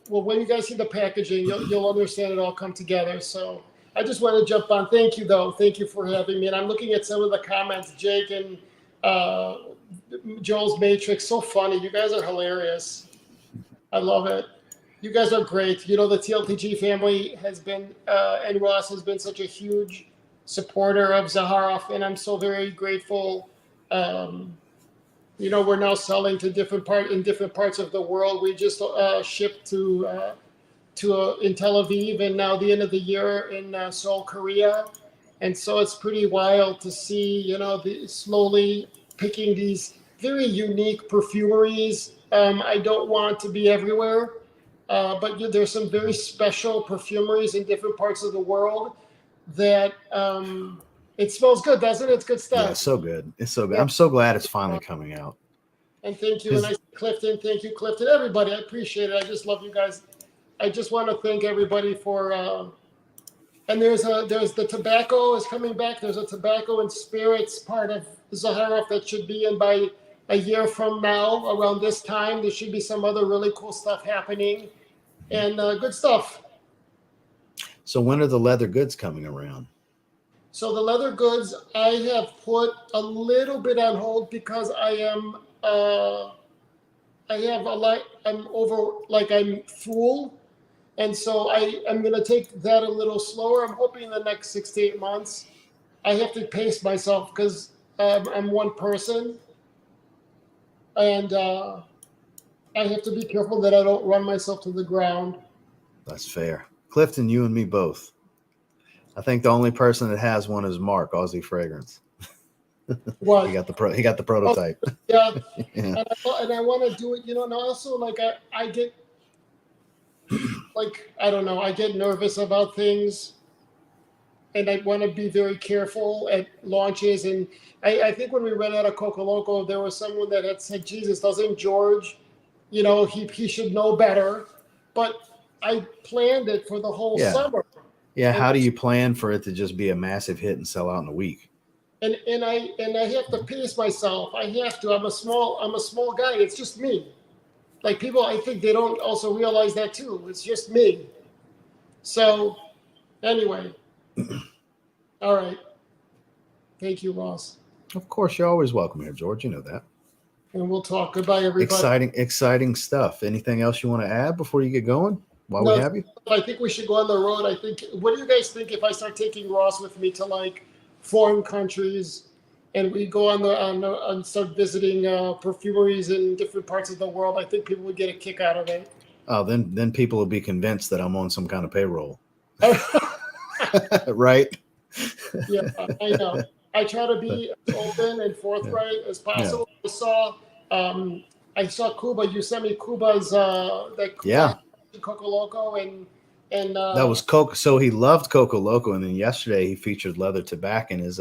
when you guys see the packaging, you'll understand it all come together. So I just want to jump on. Thank you, though. Thank you for having me. And I'm looking at some of the comments, Jake and Joel's Matrix. So funny. You guys are hilarious. I love it. You guys are great. The TLTG family has been, and Ross has been such a huge supporter of Zaharoff, and I'm so very grateful. We're now selling to different parts of the world. We just shipped to in Tel Aviv, and now the end of the year in Seoul, Korea. And so it's pretty wild to see, slowly picking these very unique perfumeries. I don't want to be everywhere, but there's some very special perfumeries in different parts of the world that it smells good, doesn't it? It's good stuff. Yeah, it's so good. It's so good. I'm so glad it's finally coming out. And thank you, and I see Clifton. Thank you, Clifton. Everybody, I appreciate it. I just love you guys. I just want to thank everybody for. And there's the tobacco is coming back. There's a tobacco and spirits part of Zaharoff that should be in by a year from now, around this time. There should be some other really cool stuff happening, and good stuff. So when are the leather goods coming around? So the leather goods I have put a little bit on hold because I'm full. And so I'm going to take that a little slower. I'm hoping in the next 6 to 8 months. I have to pace myself because I'm one person. And I have to be careful that I don't run myself to the ground. That's fair. Clifton, you and me both. I think the only person that has one is Mark, Aussie Fragrance. What? He got the prototype. Oh, yeah. Yeah. And I want to do it, and also I get I don't know, I get nervous about things. I want to be very careful at launches. And I think when we ran out of Coco Loco, there was someone that had said, Jesus, doesn't George, he should know better. But I planned it for the whole Yeah. summer. Yeah. And How do you plan for it to just be a massive hit and sell out in a week? And I have to pace myself. I have to. I'm a small guy. It's just me. Like people, I think they don't also realize that too. It's just me. So anyway, all right. Thank you, Ross. Of course, you're always welcome here, George. You know that. And we'll talk. Goodbye, everybody. Exciting stuff. Anything else you want to add before you get going while No, we have you? I think we should go on the road. I think. What do you guys think if I start taking Ross with me to like foreign countries, and we go on start visiting perfumeries in different parts of the world? I think people would get a kick out of it. Oh, then people will be convinced that I'm on some kind of payroll. Right? Yeah, I know. I try to be as open and forthright as possible. Yeah. I saw Cuba. You sent me Cuba's Coco Loco and that was Coco. So he loved Coco Loco, and then yesterday he featured leather tobacco in his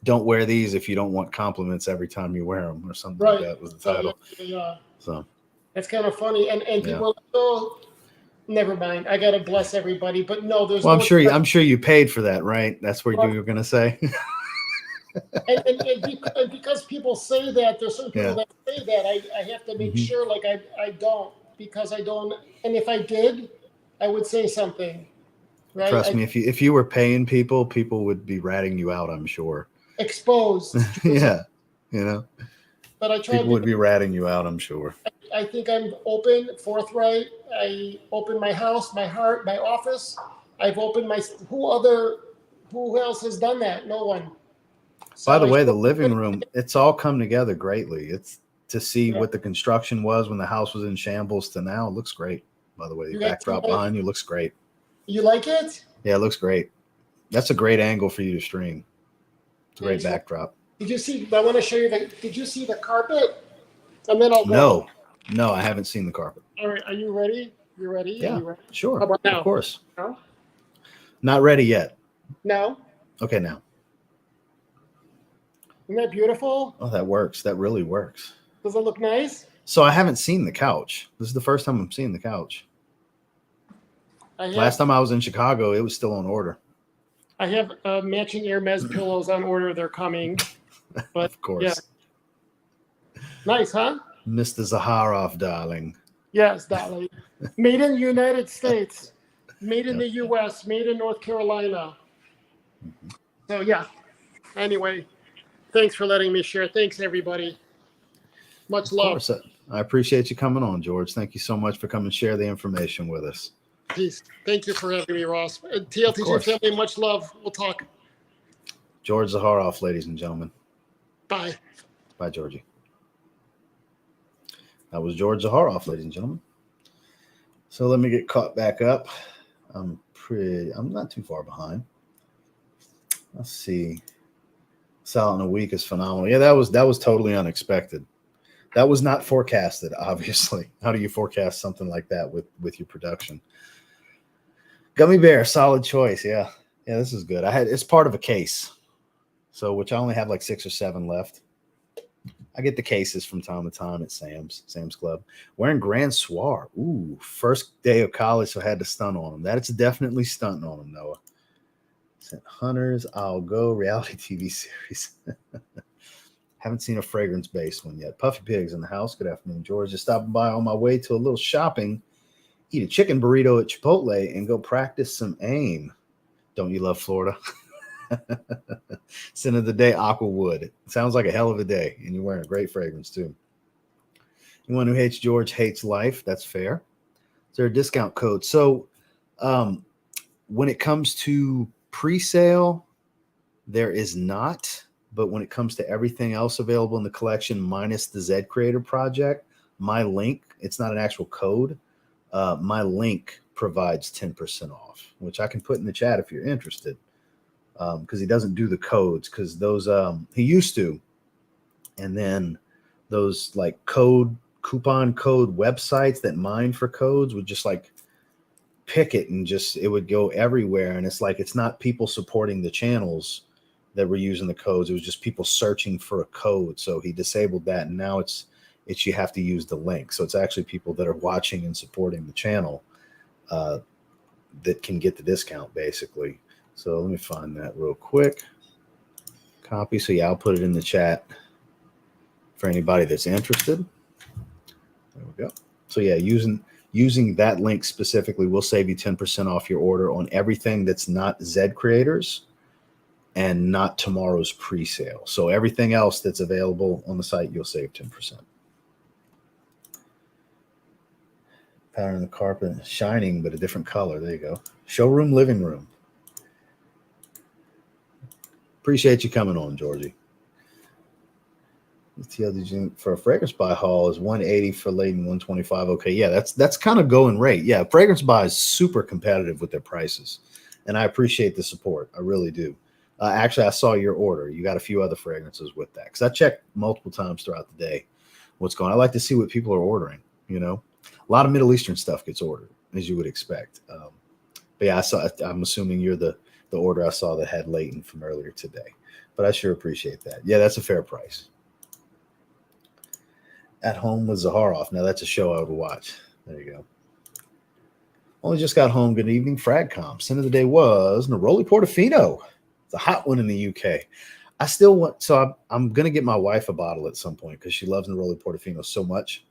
"Don't wear these if you don't want compliments every time you wear them" or something like that was the title. Yeah. So it's kind of funny, and people. Oh, never mind. I gotta bless everybody, but no, there's. Well, no I'm sure you paid for that, right? That's what you were gonna say. and because people say that, there's some people that say that, I have to make sure, like I don't, because I don't. And if I did, I would say something. Right? Trust me, if you were paying people would be ratting you out, I'm sure. Exposed. Yeah, But I try. People would be ratting you out, I'm sure. I think I'm open, forthright. I open my house, my heart, my office. I've opened my. Who else has done that? No one. So by the way, the living room, it's all come together greatly. It's to see what the construction was when the house was in shambles to now. It looks great. By the way, the backdrop behind you looks great. You like it? Yeah, it looks great. That's a great angle for you to stream. It's a great backdrop. Did you see? I want to show you did you see the carpet? And then I'll go. No, I haven't seen the carpet. All right, are you ready? You ready? Yeah, ready? Sure. How about now? Of course. No? Not ready yet. No. Okay, now. Isn't that beautiful? Oh, that works. That really works. Does it look nice? So I haven't seen the couch. This is the first time I'm seeing the couch. Last time I was in Chicago, it was still on order. I have matching Hermes pillows on order. They're coming. But, of course. Yeah. Nice, huh? Mr. Zaharoff, darling. Yes, darling. Made in the United States. Made in the U.S. Made in North Carolina. Mm-hmm. So, yeah. Anyway, thanks for letting me share. Thanks, everybody. Much love. Of course. I appreciate you coming on, George. Thank you so much for coming and share the information with us. Peace. Thank you for having me, Ross. TLTG family, much love. We'll talk. George Zaharoff, ladies and gentlemen. Bye. Bye, Georgie. That was George Zaharoff, ladies and gentlemen. So let me get caught back up. I'm not too far behind. Let's see. Sell in a week is phenomenal. Yeah, that was totally unexpected. That was not forecasted, obviously. How do you forecast something like that with your production? Gummy Bear, solid choice. Yeah, this is good. It's part of a case, so which I only have like 6 or 7 left. I get the cases from time to time at Sam's Club. Wearing Grand Soir. Ooh, first day of college, so I had to stunt on him. That's definitely stunting on him, Noah. Said Hunters, I'll Go reality TV series. Haven't seen a fragrance-based one yet. Puffy Pig's in the house. Good afternoon, George. Just stopping by on my way to a little shopping. Eat a chicken burrito at Chipotle and go practice some aim. Don't you love Florida? Scent of the day, Aquawood. Sounds like a hell of a day, and you're wearing a great fragrance too. Anyone who hates George hates life. That's fair. Is there a discount code? So when it comes to pre-sale, there is not. But when it comes to everything else available in the collection, minus the Z Creator project, my link, it's not an actual code. My link provides 10% off, which I can put in the chat if you're interested. Because he doesn't do the codes, because those he used to. And then those like coupon code websites that mine for codes would just like pick it and it would go everywhere. And it's like, it's not people supporting the channels that were using the codes. It was just people searching for a code. So he disabled that. And now it's you have to use the link. So it's actually people that are watching and supporting the channel that can get the discount basically. So let me find that real quick. Copy. So yeah, I'll put it in the chat for anybody that's interested. There we go. So yeah, using that link specifically will save you 10% off your order on everything that's not Zed Creators and not tomorrow's pre-sale. So everything else that's available on the site, you'll save 10%. Pattern of the carpet, shining, but a different color. There you go. Showroom, living room. Appreciate you coming on, Georgie. The TLTG for a fragrance buy haul is 180 for Layton, 125. Okay, yeah, that's kind of going rate. Yeah, fragrance buy is super competitive with their prices, and I appreciate the support. I really do. Actually, I saw your order. You got a few other fragrances with that because I checked multiple times throughout the day what's going on. I like to see what people are ordering. You know, a lot of Middle Eastern stuff gets ordered, as you would expect. But yeah, I'm assuming you're the order I saw that had Layton from earlier today. But I sure appreciate that. Yeah, that's a fair price. At Home with Zaharoff. Now that's a show I would watch. There you go. Only just got home. Good evening, Fragcom. Scent of the day was Neroli Portofino. It's a hot one in the UK. I still want, so I'm going to get my wife a bottle at some point because she loves Neroli Portofino so much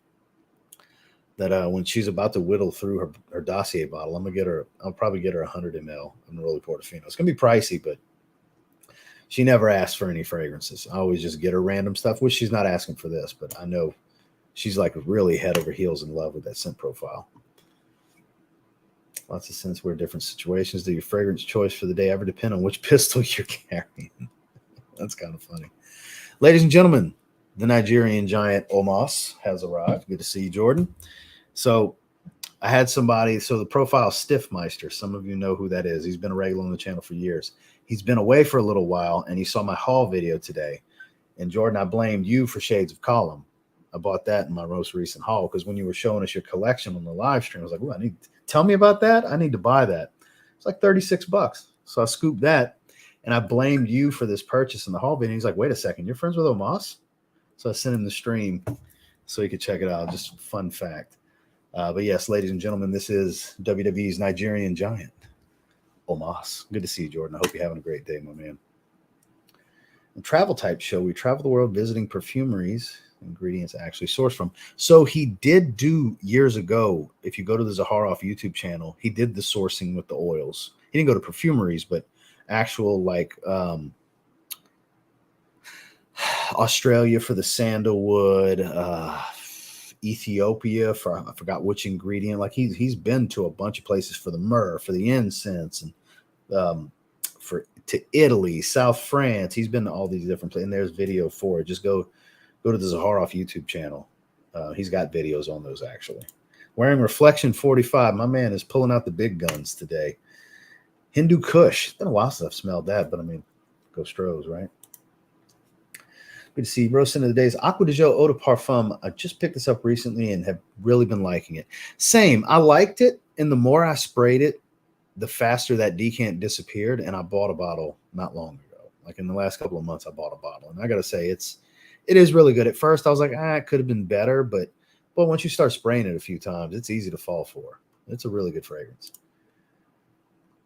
that when she's about to whittle through her dossier bottle, I'll probably get her 100 ml of Neroli Portofino. It's going to be pricey, but she never asks for any fragrances. I always just get her random stuff, which she's not asking for this, but I know she's like really head over heels in love with that scent profile. Lots of scents wear different situations. Do your fragrance choice for the day ever depend on which pistol you're carrying? That's kind of funny. Ladies and gentlemen, the Nigerian giant Omos has arrived. Good to see you, Jordan. So I had somebody, so the profile Stiffmeister, some of you know who that is. He's been a regular on the channel for years. He's been away for a little while, and he saw my haul video today. And Jordan, I blamed you for Shades of Column. I bought that in my most recent haul because when you were showing us your collection on the live stream, I was like, "Well, tell me about that. I need to buy that." It's like $36. So I scooped that, and I blamed you for this purchase in the haul video. He's like, "Wait a second, you're friends with Omos?" So I sent him the stream so he could check it out. Just a fun fact. But yes, ladies and gentlemen, this is WWE's Nigerian giant, Omos. Good to see you, Jordan. I hope you're having a great day, my man. The travel type show, we travel the world visiting perfumeries, ingredients actually sourced from. So he did do years ago, if you go to the Zaharoff YouTube channel, he did the sourcing with the oils. He didn't go to perfumeries, but actual like Australia for the sandalwood, Ethiopia for I forgot which ingredient. Like he's been to a bunch of places for the myrrh, for the incense, and to Italy, South France. He's been to all these different places, and there's video for it. Just go to the Zaharoff YouTube channel. He's got videos on those actually. Wearing Reflection 45. My man is pulling out the big guns today. Hindu Kush. It's been a while since I've smelled that, but I mean, go Strohs, right? Good to see you, bro. Scent of the day is Aqua de Gel Eau de Parfum. I just picked this up recently and have really been liking it. Same. I liked it, and the more I sprayed it, the faster that decant disappeared, and I bought a bottle not long ago. Like in the last couple of months, I bought a bottle, and I got to say, it is really good. At first, I was like, it could have been better, but once you start spraying it a few times, it's easy to fall for. It's a really good fragrance.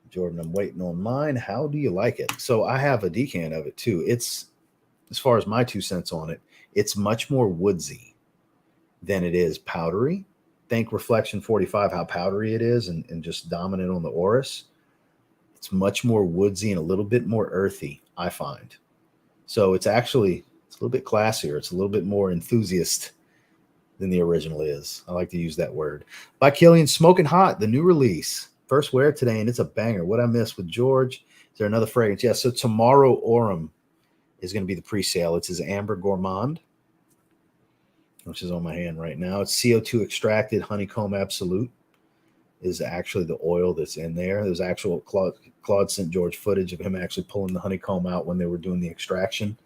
Jordan, I'm waiting on mine. How do you like it? So I have a decant of it too. It's, as far as my 2 cents on it, it's much more woodsy than it is powdery. Think Reflection 45, how powdery it is and just dominant on the Oris. It's much more woodsy and a little bit more earthy, I find. So it's a little bit classier. It's a little bit more enthusiast than the original is. I like to use that word. By Killian, Smoking Hot, the new release. First wear today, and it's a banger. What I missed with George, is there another fragrance? Yeah, so tomorrow Aurum is going to be the pre-sale. It's his Amber Gourmand, which is on my hand right now. It's CO2 extracted honeycomb absolute is actually the oil that's in there. There's actual Claude St. George footage of him actually pulling the honeycomb out when they were doing the extraction,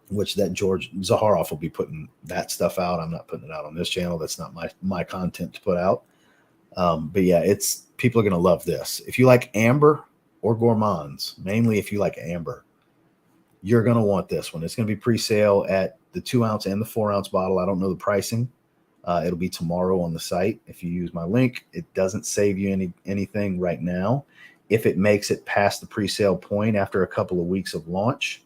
which that George Zaharoff will be putting that stuff out. I'm not putting it out on this channel. That's not my content to put out. But yeah, people are going to love this. If you like amber or gourmands, mainly if you like amber, you're going to want this one. It's going to be pre-sale at the 2 ounce and the 4 ounce bottle. I don't know the pricing. It'll be tomorrow on the site. If you use my link, it doesn't save you anything right now. If it makes it past the pre-sale point after a couple of weeks of launch,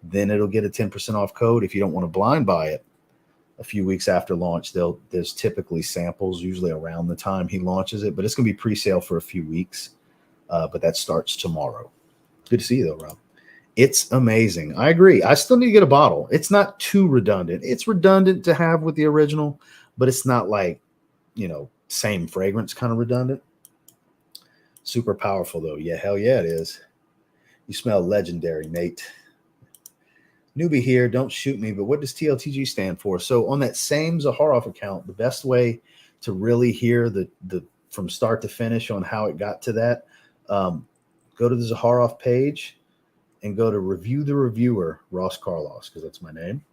then it'll get a 10% off code. If you don't want to blind buy it a few weeks after launch, there's typically samples usually around the time he launches it, but it's going to be pre-sale for a few weeks. But that starts tomorrow. Good to see you though, Rob. It's amazing. I agree. I still need to get a bottle. It's not too redundant. It's redundant to have with the original, but it's not like, same fragrance kind of redundant. Super powerful though. Yeah, hell yeah, it is. You smell legendary, Nate. Newbie here, don't shoot me, but what does TLTG stand for? So on that same Zaharoff account, the best way to really hear the from start to finish on how it got to that, go to the Zaharoff page and go to Review the Reviewer, Ross Carlos, because that's my name.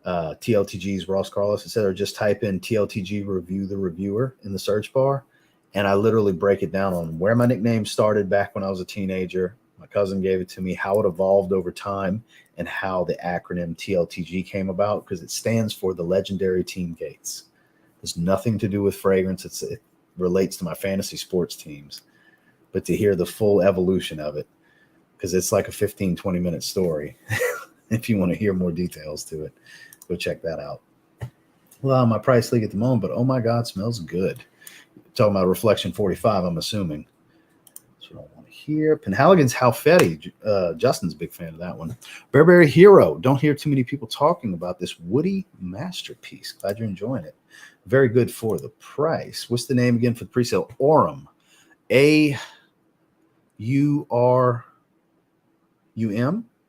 TLTG's Ross Carlos, etc. Or just type in TLTG Review the Reviewer in the search bar, and I literally break it down on where my nickname started back when I was a teenager. My cousin gave it to me, how it evolved over time, and how the acronym TLTG came about, because it stands for the Legendary Team Gates. There's nothing to do with fragrance. It relates to my fantasy sports teams. But to hear the full evolution of it, because it's like a 15, 20-minute story. If you want to hear more details to it, go check that out. Well, my price league at the moment, but oh my God, smells good. Talking about Reflection 45, I'm assuming. That's what I want to hear. Penhaligon's Halfetti. Justin's a big fan of that one. Burberry Hero. Don't hear too many people talking about this woody masterpiece. Glad you're enjoying it. Very good for the price. What's the name again for the pre-sale? Aurum. A-U-R-U-M.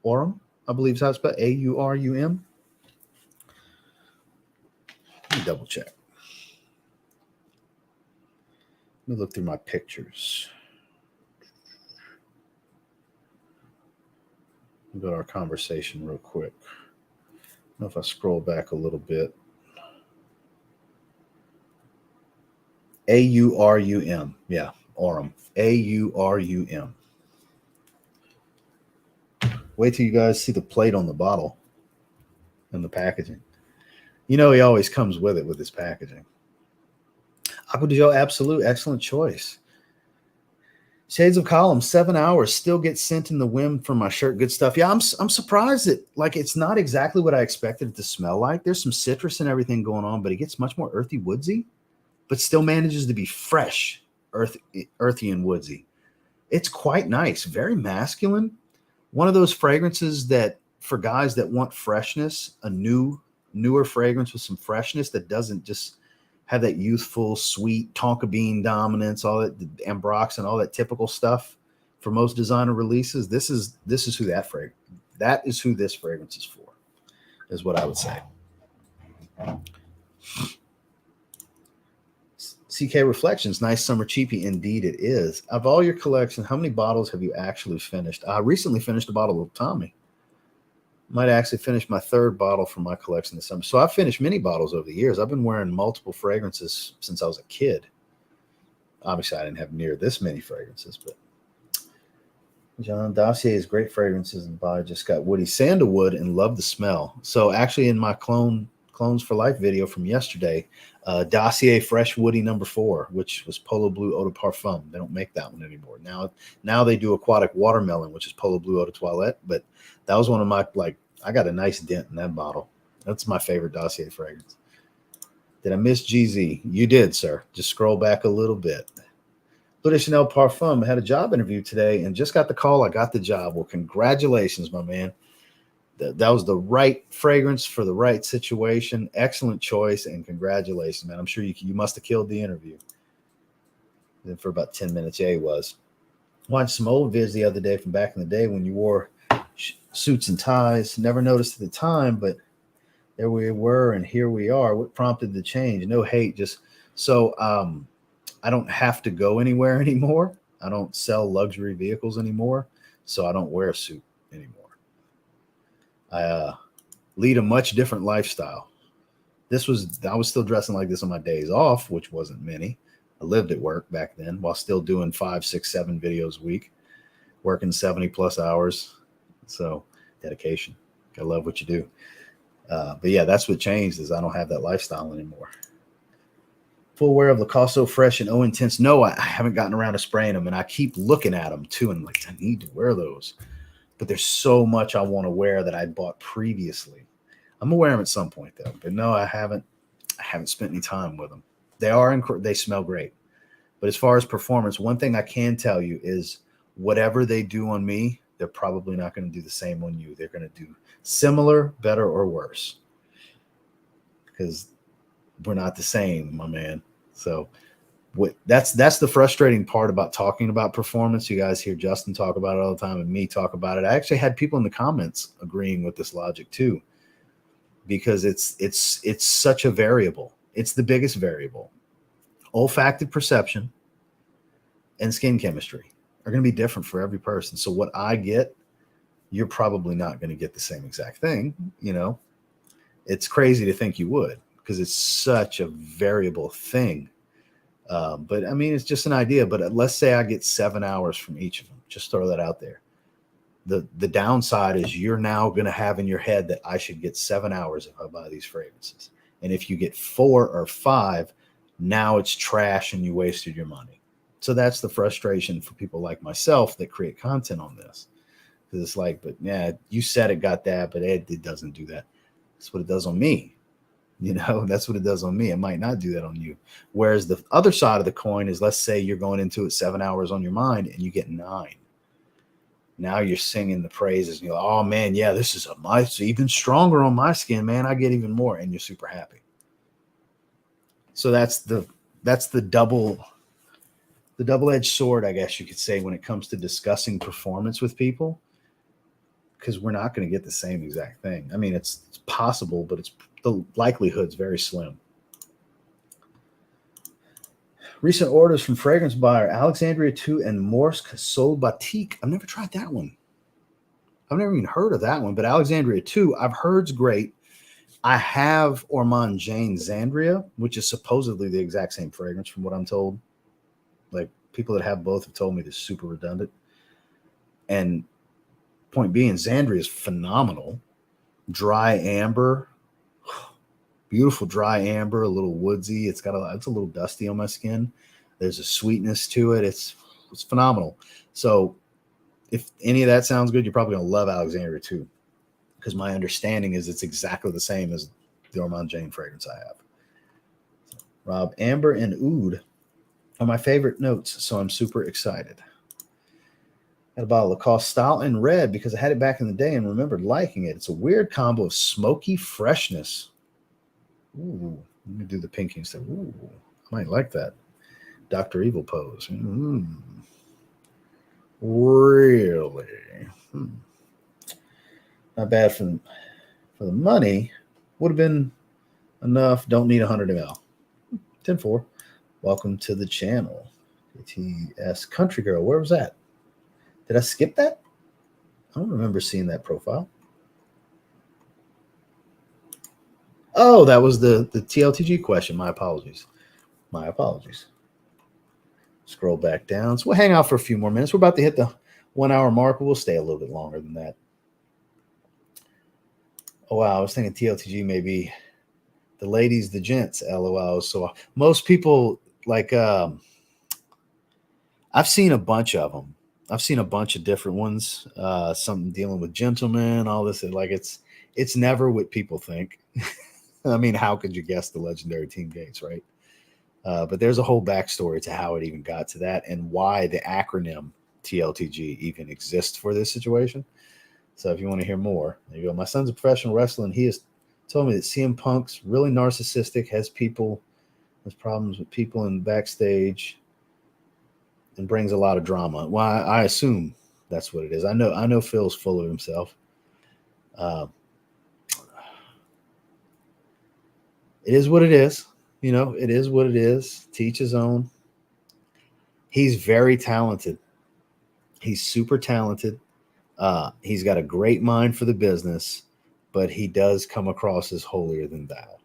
Aurum, I believe is how it's spelled. A-U-R-U-M. Let me double check. Let me look through my pictures. We'll go to our conversation real quick. I don't know if I scroll back a little bit. A-U-R-U-M. Yeah, Aurum. A-U-R-U-M. Wait till you guys see the plate on the bottle and the packaging. He always comes with it with his packaging. Aqua de Joe, absolute, excellent choice. Shades of Column, 7 hours, still gets sent in the wind from my shirt. Good stuff. Yeah, I'm surprised that it's not exactly what I expected it to smell like. There's some citrus and everything going on, but it gets much more earthy, woodsy, but still manages to be fresh, earthy and woodsy. It's quite nice, very masculine. One of those fragrances that for guys that want freshness, a newer fragrance with some freshness that doesn't just have that youthful, sweet tonka bean dominance, all that ambrox and all that typical stuff for most designer releases. This is who that is who this fragrance is for, is what I would say. CK Reflections, nice summer cheapie. Indeed it is. Of all your collection, how many bottles have you actually finished? I recently finished a bottle of Tommy. Might actually finish my 3rd bottle from my collection this summer. So I've finished many bottles over the years. I've been wearing multiple fragrances since I was a kid. Obviously, I didn't have near this many fragrances, but John Dossier's great fragrances and body just got woody. Sandalwood and love the smell. So actually in my Clones for Life video from yesterday, Dossier Fresh Woody number 4, which was Polo Blue Eau de Parfum. They don't make that one anymore. Now they do Aquatic Watermelon, which is Polo Blue Eau de Toilette, but that was one of my, I got a nice dent in that bottle. That's my favorite Dossier fragrance. Did I miss GZ? You did, sir. Just scroll back a little bit. Bleu de Chanel Parfum. I had a job interview today and just got the call. I got the job. Well, congratulations, my man. That was the right fragrance for the right situation. Excellent choice, and congratulations, man. I'm sure you must have killed the interview. Then for about 10 minutes, yeah, he was. Watched some old vids the other day from back in the day when you wore suits and ties. Never noticed at the time, but there we were, and here we are. What prompted the change? No hate, just so I don't have to go anywhere anymore. I don't sell luxury vehicles anymore, so I don't wear a suit anymore. I lead a much different lifestyle. I was still dressing like this on my days off, which wasn't many. I lived at work back then while still doing 5, 6, 7 videos a week, working 70 plus hours. So dedication. I love what you do. But yeah, that's what changed is I don't have that lifestyle anymore. Full aware of Lacoste So Fresh and O Intense. No, I haven't gotten around to spraying them, and I keep looking at them too, and I'm like, I need to wear those. But there's so much I want to wear that I bought previously. I'm gonna wear them at some point though. But no, I haven't spent any time with them. They smell great. But as far as performance, one thing I can tell you is whatever they do on me, they're probably not going to do the same on you. They're going to do similar, better, or worse. Because we're not the same, my man. So that's the frustrating part about talking about performance. You guys hear Justin talk about it all the time and me talk about it. I actually had people in the comments agreeing with this logic too, because it's such a variable. It's the biggest variable. Olfactive perception and skin chemistry are going to be different for every person. So what I get, you're probably not going to get the same exact thing. You know, it's crazy to think you would, because it's such a variable thing. But I mean, it's just an idea. But let's say I get 7 hours from each of them. Just throw that out there. The downside is you're now going to have in your head that I should get 7 hours if I buy these fragrances. And if you get 4 or 5, now it's trash and you wasted your money. So that's the frustration for people like myself that create content on this. Because it's like, but yeah, you said it got that, but it doesn't do that. That's what it does on me. You know, that's what it does on me. It might not do that on you. Whereas the other side of the coin is, let's say you're going into it 7 hours on your mind and you get 9. Now you're singing the praises. And you're like, oh man, yeah, this is it's even stronger on my skin, man. I get even more, and you're super happy. So that's the double-edged sword, I guess you could say, when it comes to discussing performance with people, because we're not going to get the same exact thing. I mean, it's possible, but the likelihood's very slim. Recent orders from fragrance buyer Alexandria 2 and Morsk Sol Batik. I've never tried that one. I've never even heard of that one, but Alexandria 2, I've heard's great. I have Ormond Jane Zandria, which is supposedly the exact same fragrance from what I'm told. Like, people that have both have told me they're super redundant. And point being, Zandria is phenomenal. Dry amber, beautiful dry amber, a little woodsy. It's a little dusty on my skin. There's a sweetness to it. It's phenomenal. So if any of that sounds good, you're probably going to love Alexandria too, because my understanding is it's exactly the same as the Ormond Jane fragrance I have. Rob, amber and oud are my favorite notes, so I'm super excited. Got a bottle of Lacoste Style in red because I had it back in the day and remembered liking it. It's a weird combo of smoky freshness. Ooh, let me do the pinky instead. Ooh, I might like that. Dr. Evil pose. Really? Not bad for the money. Would have been enough. Don't need 100 ml. 10-4. Welcome to the channel. ATS Country Girl. Where was that? Did I skip that? I don't remember seeing that profile. Oh, that was the TLTG question. My apologies. My apologies. Scroll back down. So we'll hang out for a few more minutes. We're about to hit the 1 hour mark, but we'll stay a little bit longer than that. Oh, wow. I was thinking TLTG maybe the ladies, the gents, LOL. So most people, like, I've seen a bunch of them. I've seen a bunch of different ones. Some dealing with gentlemen, all this. Like, it's never what people think. I mean, how could you guess the legendary Team Gates, right? But there's a whole backstory to how it even got to that and why the acronym TLTG even exists for this situation. So if you want to hear more, there you go. My son's a professional wrestler, and he has told me that CM Punk's really narcissistic, has problems with people in backstage, and brings a lot of drama. Well, I assume that's what it is. I know Phil's full of himself. It is what it is. You know, it is what it is. To each his own. He's very talented. He's super talented. He's got a great mind for the business, but he does come across as holier than thou.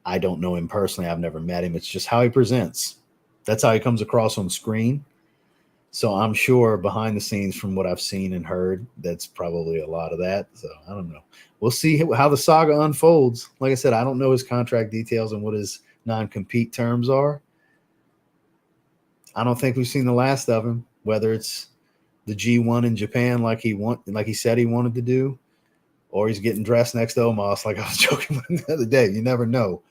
I don't know him personally. I've never met him. It's just how he presents. That's how he comes across on screen. So I'm sure behind the scenes, from what I've seen and heard, that's probably a lot of that. So I don't know. We'll see how the saga unfolds. Like I said, I don't know his contract details and what his non-compete terms are. I don't think we've seen the last of him, whether it's the G1 in Japan like he said he wanted to do, or he's getting dressed next to Omos like I was joking with him the other day. You never know.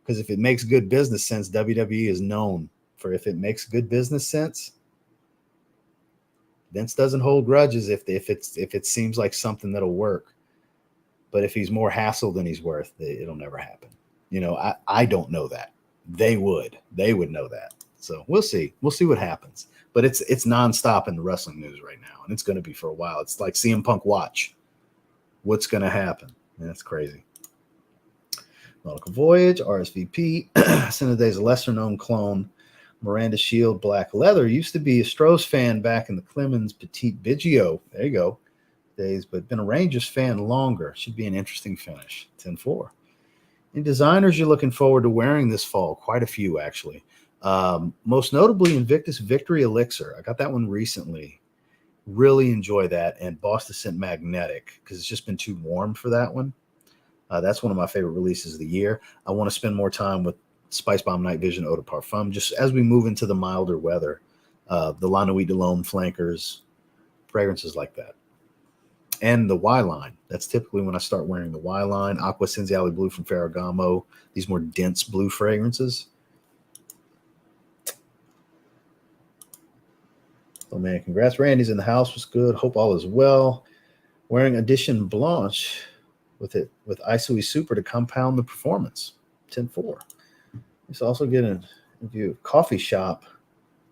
Because if it makes good business sense, WWE is known for if it makes good business sense, Vince doesn't hold grudges if it seems like something that'll work. But if he's more hassle than he's worth, it'll never happen. You know, I don't know that. They would know that. So we'll see. We'll see what happens. But it's nonstop in the wrestling news right now, and it's going to be for a while. It's like CM Punk watch. What's going to happen? That's crazy. Nautical Voyage, RSVP. Cineday's a lesser-known clone. Miranda Shield, Black Leather. Used to be a Stroh's fan back in the Clemens Petite Biggio. There you go. Days, but been a Rangers fan longer. Should be an interesting finish. 10-4. Any designers you're looking forward to wearing this fall? Quite a few, actually. Most notably, Invictus Victory Elixir. I got that one recently. Really enjoy that. And Boss Descent Magnetic, because it's just been too warm for that one. That's one of my favorite releases of the year. I want to spend more time with Spice Bomb Night Vision Eau de Parfum, just as we move into the milder weather. The La Nuit de l'Homme flankers, fragrances like that. And the Y line. That's typically when I start wearing the Y line. Aqua Senziale Blue from Ferragamo. These more dense blue fragrances. Oh man, congrats. Randy's in the house. Was good. Hope all is well. Wearing Edition Blanche with Isui Super to compound the performance. 10-4. Let's also get a review of Coffee Shop.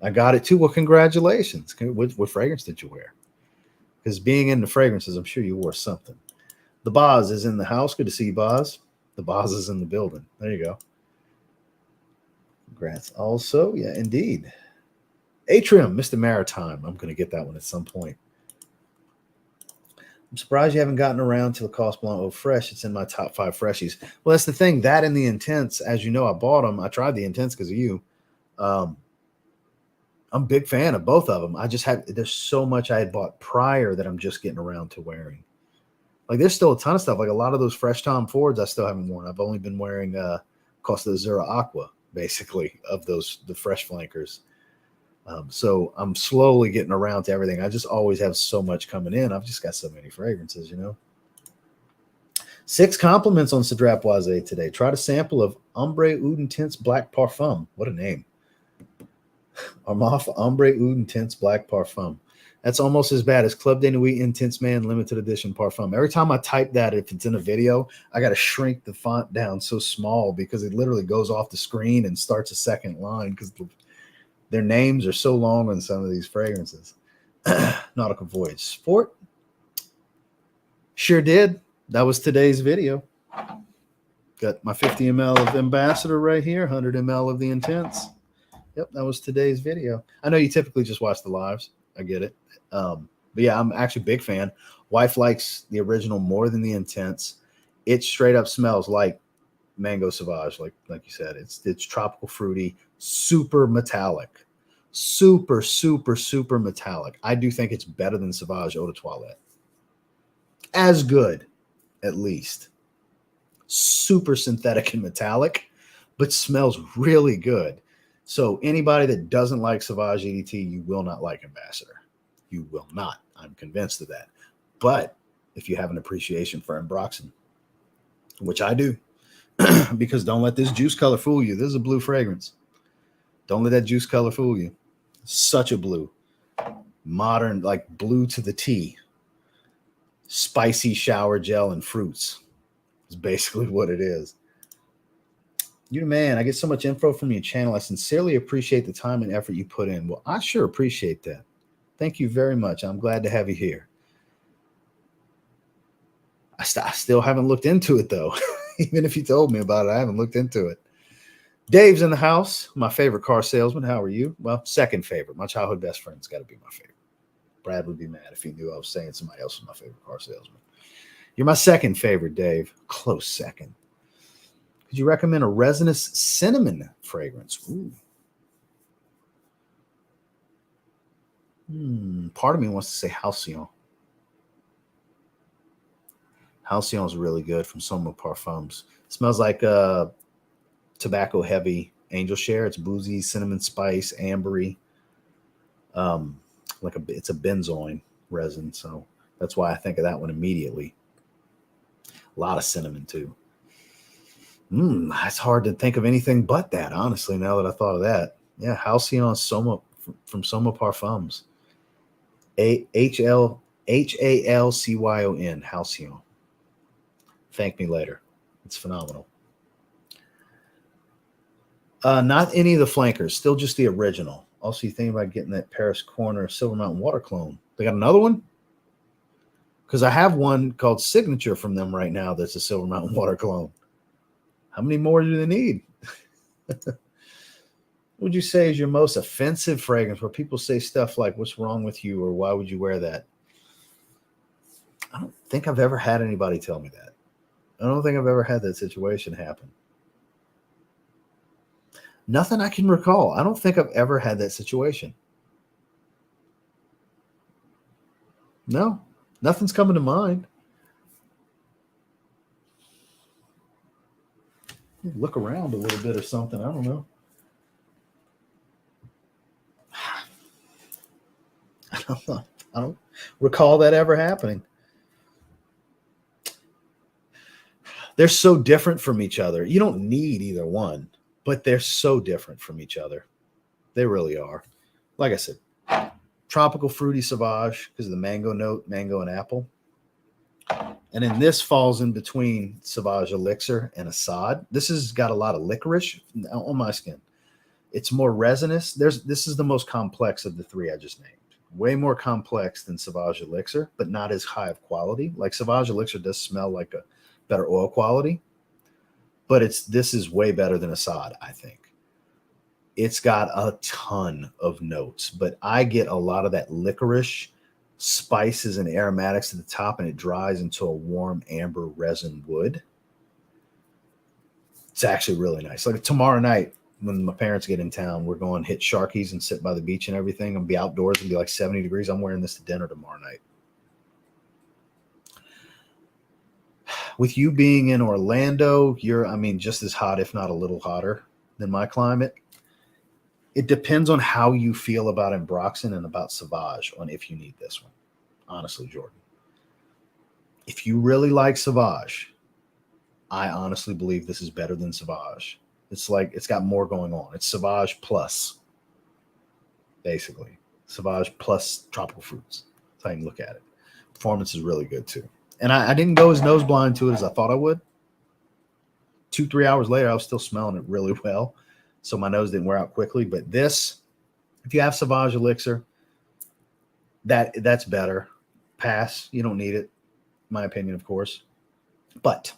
I got it too. Well, congratulations. What fragrance did you wear? Because being into fragrances, I'm sure you wore something. The Boz is in the house. Good to see you, Boz. The Boz is in the building. There you go. Congrats. Also, yeah, indeed. Atrium, Mr. Maritime. I'm going to get that one at some point. I'm surprised you haven't gotten around to the Cos Blanc Eau Fresh. It's in my top 5 freshies. Well, that's the thing. That and the Intense, as you know, I bought them. I tried the Intense because of you. I'm a big fan of both of them. There's so much I had bought prior that I'm just getting around to wearing. Like there's still a ton of stuff. Like a lot of those Fresh Tom Fords I still haven't worn. I've only been wearing Costa Azura Aqua, basically, of the Fresh flankers. So I'm slowly getting around to everything. I just always have so much coming in. I've just got so many fragrances, you know. 6 compliments on Cedrapoise today. Try a sample of Ombre Oud Intense Black Parfum. What a name. Armaf Ombre Oud Intense Black Parfum. That's almost as bad as Club de Nuit Intense Man Limited Edition Parfum. Every time I type that, if it's in a video, I got to shrink the font down so small because it literally goes off the screen and starts a second line because their names are so long on some of these fragrances. Nautical Voyage Sport. Sure did. That was today's video. Got my 50 ml of Ambassador right here, 100 ml of the Intense. Yep, that was today's video. I know you typically just watch the lives. I get it. But yeah, I'm actually a big fan. Wife likes the original more than the Intense. It straight up smells like Mango Sauvage, like you said. It's tropical fruity, super metallic. Super, super, super metallic. I do think it's better than Sauvage Eau de Toilette. As good, at least. Super synthetic and metallic, but smells really good. So anybody that doesn't like Sauvage EDT, you will not like Ambassador. You will not. I'm convinced of that. But if you have an appreciation for Ambroxan, which I do, because don't let this juice color fool you. This is a blue fragrance. Don't let that juice color fool you. Such a blue. Modern, like blue to the T. Spicy shower gel and fruits is basically what it is. You man, I get so much info from your channel. I sincerely appreciate the time and effort you put in. Well, I sure appreciate that. Thank you very much. I'm glad to have you here. I still haven't looked into it, though. Even if you told me about it, I haven't looked into it. Dave's in the house, my favorite car salesman. How are you? Well, second favorite. My childhood best friend's got to be my favorite. Brad would be mad if he knew I was saying somebody else was my favorite car salesman. You're my second favorite, Dave. Close second. Could you recommend a resinous cinnamon fragrance? Ooh. Part of me wants to say Halcyon. Halcyon is really good from Soma Parfums. Smells like tobacco heavy angel share. It's boozy, cinnamon spice, ambery. It's a benzoin resin, so that's why I think of that one immediately. A lot of cinnamon too. It's hard to think of anything but that, honestly, now that I thought of that. Yeah, Halcyon Soma from Soma Parfums. Halcyon, Halcyon. Thank me later. It's phenomenal. Not any of the flankers, still just the original. Also, you think about getting that Paris Corner Silver Mountain Water Clone. They got another one? Because I have one called Signature from them right now that's a Silver Mountain Water Clone. How many more do they need? What would you say is your most offensive fragrance where people say stuff like, what's wrong with you, or why would you wear that? I don't think I've ever had anybody tell me that. I don't think I've ever had that situation happen. Nothing I can recall. I don't think I've ever had that situation. No, nothing's coming to mind. Look around a little bit or something. I don't know. I don't recall that ever happening. They're so different from each other. You don't need either one, but they're so different from each other. They really are. Like I said, tropical fruity Sauvage because of the mango note, mango and apple. And then this falls in between Sauvage Elixir and Assad. This has got a lot of licorice on my skin. It's more resinous. This is the most complex of the three I just named. Way more complex than Sauvage Elixir, but not as high of quality. Like Sauvage Elixir does smell like a better oil quality, but this is way better than Assad, I think. It's got a ton of notes, but I get a lot of that licorice, spices and aromatics at the top, and it dries into a warm amber resin wood. It's actually really nice. Like tomorrow night, when my parents get in town, we're going to hit Sharky's and sit by the beach and everything and be outdoors. It'll be like 70 degrees. I'm wearing this to dinner tomorrow night. With you being in Orlando, you're, just as hot, if not a little hotter than my climate. It depends on how you feel about Ambroxan and about Sauvage on if you need this one. Honestly, Jordan. If you really like Sauvage, I honestly believe this is better than Sauvage. It's like it's got more going on. It's Sauvage plus, basically. Sauvage plus tropical fruits. That's how you can look at it. Performance is really good too. And I didn't go as nose blind to it as I thought I would. 2-3 hours later, I was still smelling it really well. So my nose didn't wear out quickly. But this, if you have Sauvage Elixir, that's better. Pass. You don't need it. My opinion, of course. But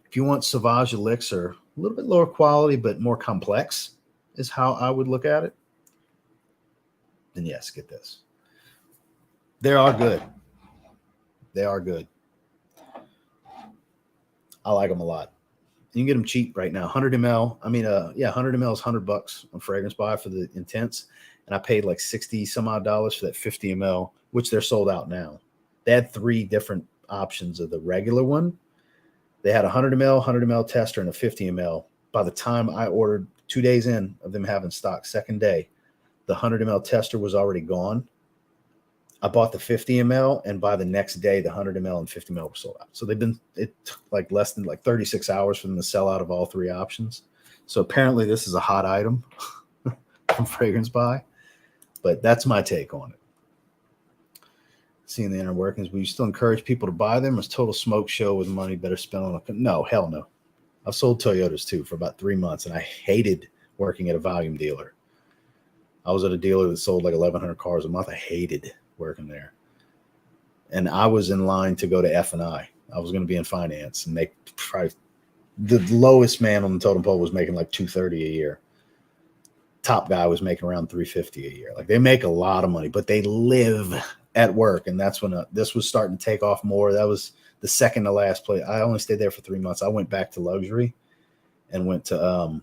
if you want Sauvage Elixir, a little bit lower quality, but more complex is how I would look at it, then yes, get this. They are good. They are good. I like them a lot. You can get them cheap right now. 100 ml. 100 ml is $100 on Fragrance Buy for the Intense. And I paid like 60 some odd dollars for that 50 ml, which they're sold out now. They had 3 different options of the regular one. They had a 100 ml tester, and a 50 ml. By the time I ordered 2 days in of them having stock, second day, the 100 ml tester was already gone. I bought the 50 ml, and by the next day, the 100 ml and 50 ml were sold out. So it took like less than 36 hours for them to sell out of all 3 options. So apparently this is a hot item from Fragrance Buy, but that's my take on it. Seeing the inner workings, will you still encourage people to buy them? It's total smoke show with money better spent on a... No, hell no. I've sold Toyotas too for about 3 months, and I hated working at a volume dealer. I was at a dealer that sold like 1,100 cars a month. I hated working there. And I was in line to go to F&I. I was going to be in finance and make probably the lowest man on the totem pole was making like $230 a year. Top guy was making around $350 a year. Like they make a lot of money, but they live at work. And that's when this was starting to take off more. That was the second to last place. I only stayed there for 3 months. I went back to luxury and went to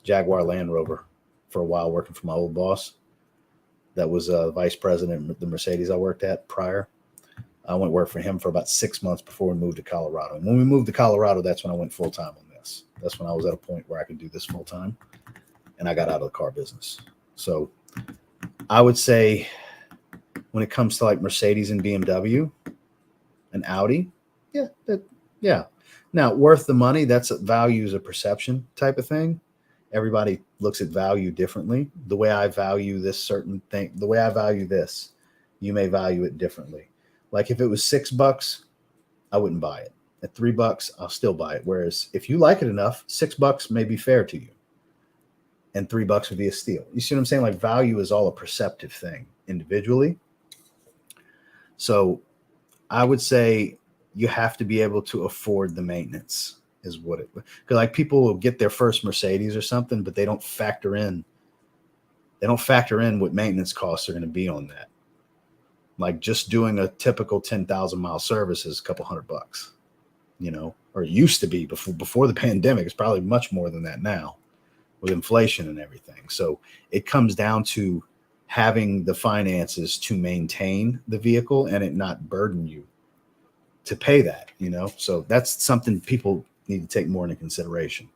Jaguar Land Rover for a while working for my old boss. that was vice president of the Mercedes I worked at prior. I went work for him for about 6 months before we moved to Colorado. And when we moved to Colorado, that's when I went full time on this. That's when I was at a point where I could do this full time, and I got out of the car business. So I would say when it comes to like Mercedes and BMW and Audi, yeah. Now, worth the money, that's a value is a perception type of thing. Everybody looks at value differently. The way I value this certain thing, the way I value this, you may value it differently. Like if it was $6, I wouldn't buy it. At $3, I'll still buy it. Whereas if you like it enough, $6 may be fair to you, and $3 would be a steal. You see what I'm saying? Like value is all a perceptive thing individually. So I would say you have to be able to afford the maintenance is what it, because like people will get their first Mercedes or something, but they don't factor in what maintenance costs are going to be on that. Like just doing a typical 10,000 mile service is a couple $100, you know, or it used to be before the pandemic. It's probably much more than that now with inflation and everything. So it comes down to having the finances to maintain the vehicle and it not burden you to pay that, you know? So that's something people need to take more into consideration.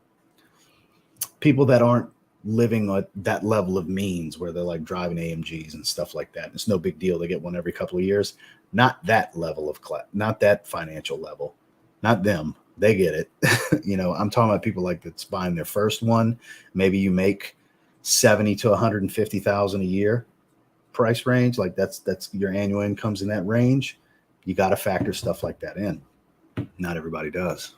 People that aren't living at that level of means where they're like driving AMGs and stuff like that. It's no big deal. They get one every couple of years. Not that level of class, not that financial level, not them. They get it. You know, I'm talking about people like that's buying their first one. Maybe you make 70 to 150,000 a year price range. Like that's your annual income's in that range. You got to factor stuff like that in. Not everybody does.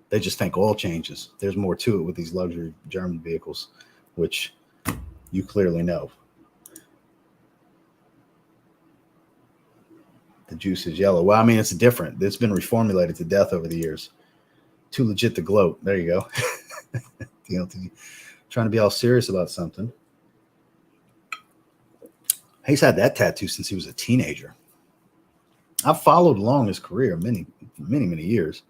They just think oil changes. There's more to it with these luxury German vehicles, which you clearly know. The juice is yellow. Well, I mean, it's different. It's been reformulated to death over the years. Too legit to gloat. There you go. TLTG. Trying to be all serious about something. He's had that tattoo since he was a teenager. I've followed along his career many years.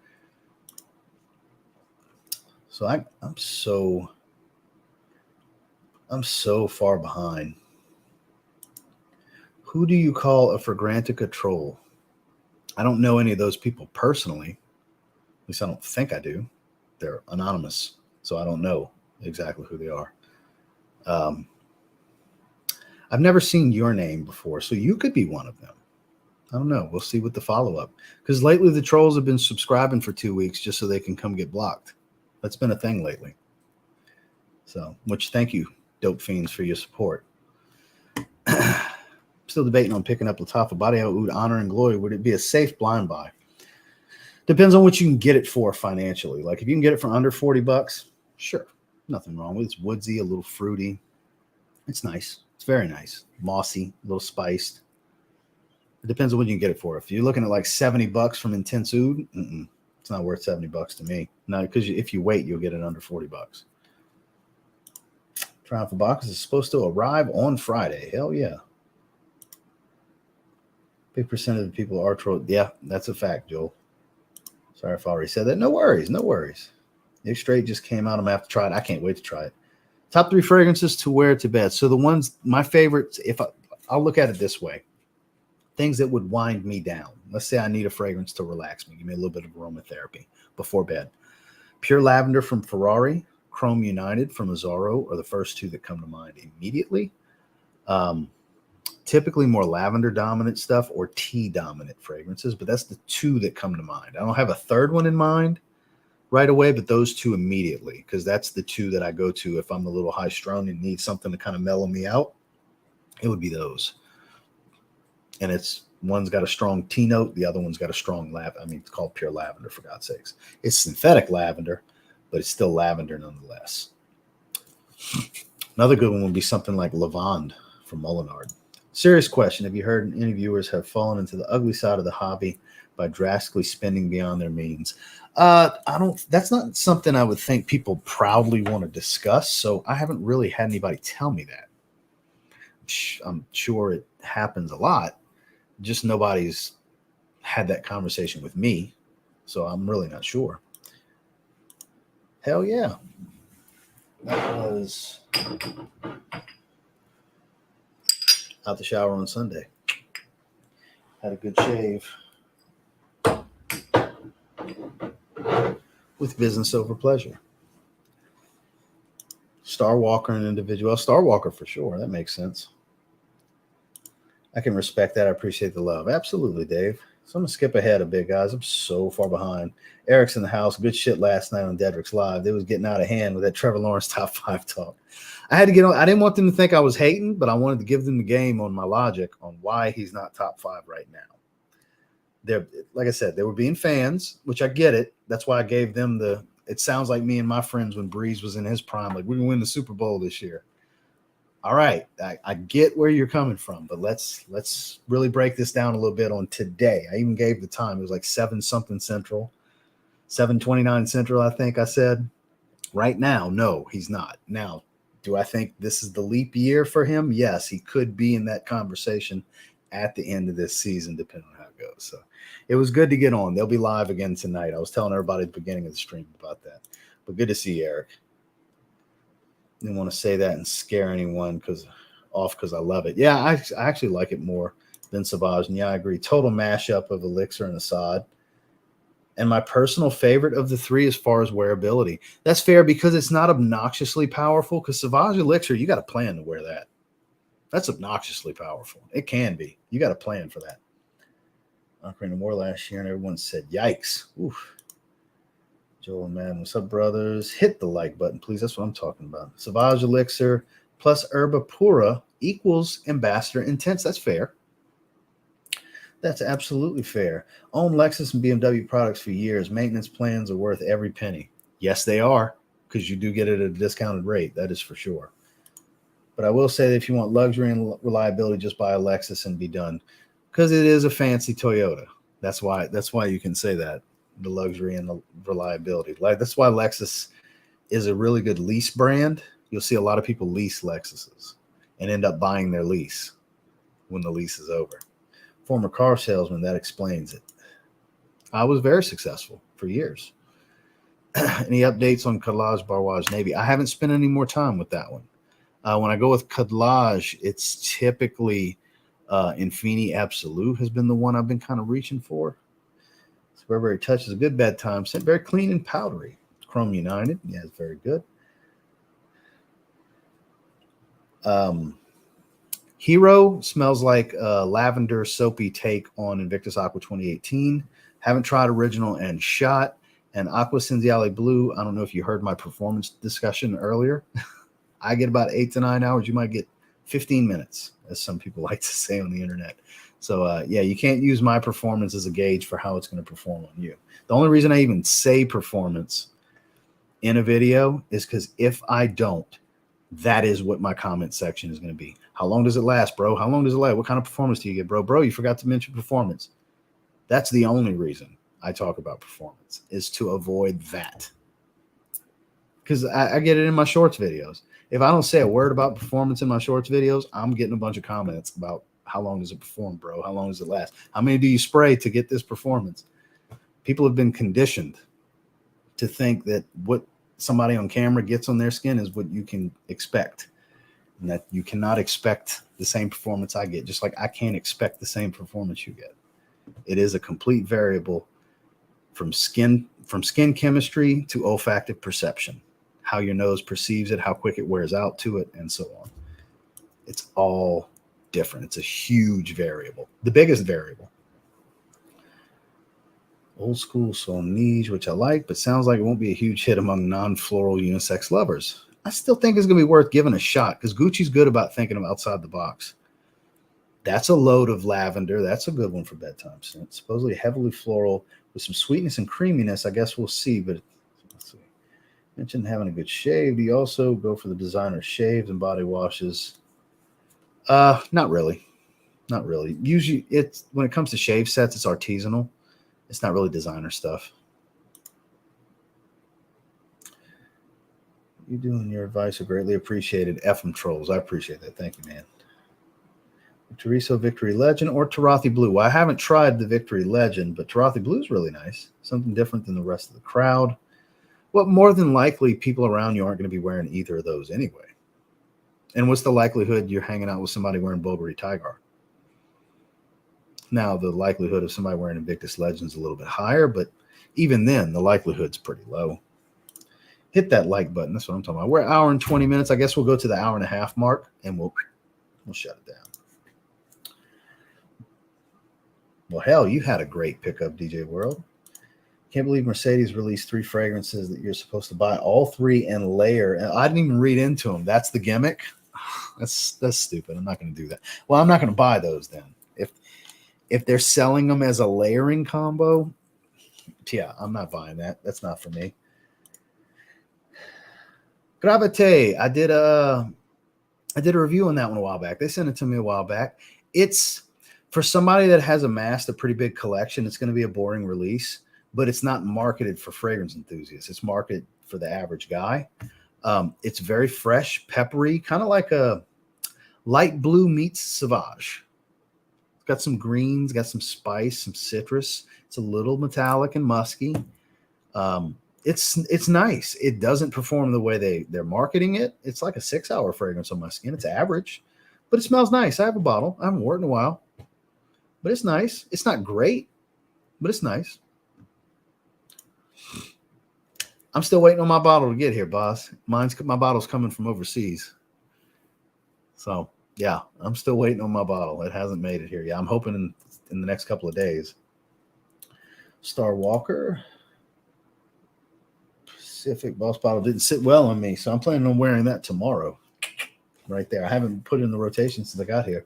So I'm so far behind. Who do you a Fragrantica troll? I don't know any of those people personally. At least I don't think I do. They're anonymous, so I don't know exactly who they are. I've never seen your name before, so you could be one of them. I don't know. We'll see what the follow-up. Because lately the trolls have been subscribing for 2 weeks just so they can come get blocked. That's been a thing lately. So, which thank you, Dope Fiends, for your support. Still debating on picking up Lattafa Body Oud Honor and Glory. Would it be a safe blind buy? Depends on what you can get it for financially. Like if you can get it for under $40, sure. Nothing wrong with it. It's woodsy, a little fruity. It's nice. It's very nice. Mossy, a little spiced. It depends on what you can get it for. If you're looking at like $70 from Intense Oud, it's not worth $70 to me. No, because if you wait, you'll get it under $40. Triumph Box is supposed to arrive on Friday. Hell yeah. Big percent of the people are trolled. Yeah, that's a fact, Joel. Sorry if I already said that. No worries. No worries. Nick Straight just came out. I'm going to have to try it. I can't wait to try it. Top 3 fragrances to wear to bed. So the ones, my favorites, I'll look at it this way. Things that would wind me down. Let's say I need a fragrance to relax me. Give me a little bit of aromatherapy before bed. Pure Lavender from Ferrari, Chrome United from Zaharoff are the first 2 that come to mind immediately. Typically more lavender dominant stuff or tea dominant fragrances, but that's the 2 that come to mind. I don't have a third one in mind right away, but those 2 immediately, because that's the 2 that I go to if I'm a little high strung and need something to kind of mellow me out. It would be those. And it's one's got a strong tea note, the other one's got a strong it's called pure lavender, for God's sakes. It's synthetic lavender, but it's still lavender nonetheless. Another good one would be something like Lavande from Molinard. Serious question. Have you heard any viewers have fallen into the ugly side of the hobby by drastically spending beyond their means? That's not something I would think people proudly want to discuss. So I haven't really had anybody tell me that. I'm sure it happens a lot. Just nobody's had that conversation with me. So I'm really not sure. Hell yeah. That was Out the shower on Sunday. Had a good shave. With business over pleasure. Star Walker, an individual. Star Walker for sure. That makes sense. I can respect that. I appreciate the love. Absolutely, Dave. So I'm going to skip ahead a bit, guys. I'm so far behind. Eric's in the house. Good shit last night on Dedrick's Live. They was getting out of hand with that Trevor Lawrence top 5 talk. I had to get on. I didn't want them to think I was hating, but I wanted to give them the game on my logic on why he's not top 5 right now. They're, like I said, they were being fans, which I get it. That's why I gave them the, it sounds like me and my friends when Breeze was in his prime, like we're going to win the Super Bowl this year. All right, I get where you're coming from, but let's really break this down a little bit on today. I even gave the time. It was like 7-something Central, 7:29 Central, I think I said. Right now, no, he's not. Now, do I think this is the leap year for him? Yes, he could be in that conversation at the end of this season, depending on how it goes. So it was good to get on. They'll be live again tonight. I was telling everybody at the beginning of the stream about that. But good to see Eric. Didn't want to say that and scare anyone because I love it. Yeah, I actually like it more than Savage. And yeah, I agree. Total mashup of Elixir and Assad. And my personal favorite of the 3 as far as wearability. That's fair because it's not obnoxiously powerful. Because Savage Elixir, you got to plan to wear that. That's obnoxiously powerful. It can be. You got to plan for that. Ocarina of War last year, and everyone said, yikes. Oof. Joel and Madden, what's up, brothers? Hit the like button, please. That's what I'm talking about. Savage Elixir plus Herba Pura equals Ambassador Intense. That's fair. That's absolutely fair. Own Lexus and BMW products for years. Maintenance plans are worth every penny. Yes, they are, because you do get it at a discounted rate. That is for sure. But I will say that if you want luxury and reliability, just buy a Lexus and be done, because it is a fancy Toyota. That's why you can say that. The luxury and the reliability. Like that's why Lexus is a really good lease brand. You'll see a lot of people lease Lexuses and end up buying their lease when the lease is over. Former car salesman, that explains it. I was very successful for years. Any updates on Kadlaj Barwaj Navy? I haven't spent any more time with that one. When I go with Kadlaj, it's typically Infinity Absolute has been the one I've been kind of reaching for. Burberry Touch is a good bedtime scent. Very clean and powdery. Chrome United. Yeah, it's very good. Hero smells like a lavender soapy take on Invictus Aqua 2018. Haven't tried original and shot. And Aqua Cinziale Blue. I don't know if you heard my performance discussion earlier. I get about 8 to 9 hours. You might get 15 minutes, as some people like to say on the internet. So, yeah, you can't use my performance as a gauge for how it's going to perform on you. The only reason I even say performance in a video is because if I don't, that is what my comment section is going to be. How long does it last, bro? How long does it last? What kind of performance do you get, bro? Bro, you forgot to mention performance. That's the only reason I talk about performance, is to avoid that. Because I get it in my shorts videos. If I don't say a word about performance in my shorts videos, I'm getting a bunch of comments about how long does it perform, bro? How long does it last? How many do you spray to get this performance? People have been conditioned to think that what somebody on camera gets on their skin is what you can expect, and that you cannot expect the same performance I get, just like I can't expect the same performance you get. It is a complete variable from skin chemistry to olfactive perception, how your nose perceives it, how quick it wears out to it, and so on. It's all different. It's a huge variable, the biggest variable. Old school Sauvignon, which I like, but sounds like it won't be a huge hit among non-floral unisex lovers. I still think it's going to be worth giving a shot because Gucci's good about thinking of outside the box. That's a load of lavender. That's a good one for bedtime scent. Supposedly heavily floral with some sweetness and creaminess. I guess we'll see, but let's see. Mentioned having a good shave. Do you also go for the designer shaves and body washes? Not really. Not really. Usually it's when it comes to shave sets, it's artisanal. It's not really designer stuff. You doing your advice are greatly appreciated. FM trolls. I appreciate that. Thank you, man. Chorizo Victory Legend or Tarathi Blue. Well, I haven't tried the Victory Legend, but Tarathi Blue is really nice. Something different than the rest of the crowd. Well, more than likely, people around you aren't going to be wearing either of those anyway. And what's the likelihood you're hanging out with somebody wearing Bulgari Tiger? Now, the likelihood of somebody wearing Invictus Legends is a little bit higher, but even then, the likelihood's pretty low. Hit that like button. That's what I'm talking about. We're an hour and 20 minutes. I guess we'll go to the hour and a half mark, and we'll shut it down. Well, hell, you had a great pickup, DJ World. Can't believe Mercedes released 3 fragrances that you're supposed to buy all 3 and layer. And I didn't even read into them. That's the gimmick. That's stupid. I'm not going to do that. Well, I'm not going to buy those then. If they're selling them as a layering combo, yeah, I'm not buying that. That's not for me. Gravite. I did a review on that one a while back. They sent it to me a while back. It's for somebody that has amassed a pretty big collection. It's going to be a boring release, but it's not marketed for fragrance enthusiasts. It's marketed for the average guy. It's very fresh, peppery, kind of like a light blue meets Sauvage. It's got some greens, got some spice, some citrus. It's a little metallic and musky. It's nice. It doesn't perform the way they're marketing it. It's like a 6-hour fragrance on my skin. It's average, but it smells nice. I have a bottle. I haven't worn it in a while, but it's nice. It's not great, but it's nice. I'm still waiting on my bottle to get here, boss. My bottle's coming from overseas. So yeah, I'm still waiting on my bottle. It hasn't made it here yet. I'm hoping in the next couple of days. Star Walker. Pacific Boss bottle didn't sit well on me, so I'm planning on wearing that tomorrow. Right there. I haven't put it in the rotation since I got here.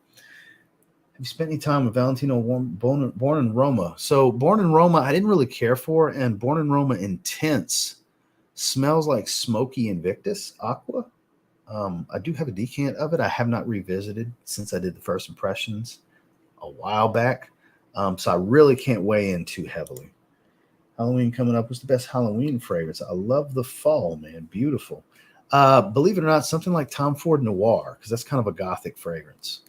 Have you spent any time with Valentino Born in Roma? So Born in Roma, I didn't really care for, and Born in Roma Intense smells like smoky Invictus Aqua. I do have a decant of it. I have not revisited since I did the first impressions a while back. So I really can't weigh in too heavily. Halloween coming up. What's the best Halloween fragrance? I love the fall, man. Beautiful. Believe it or not, something like Tom Ford Noir, because that's kind of a gothic fragrance.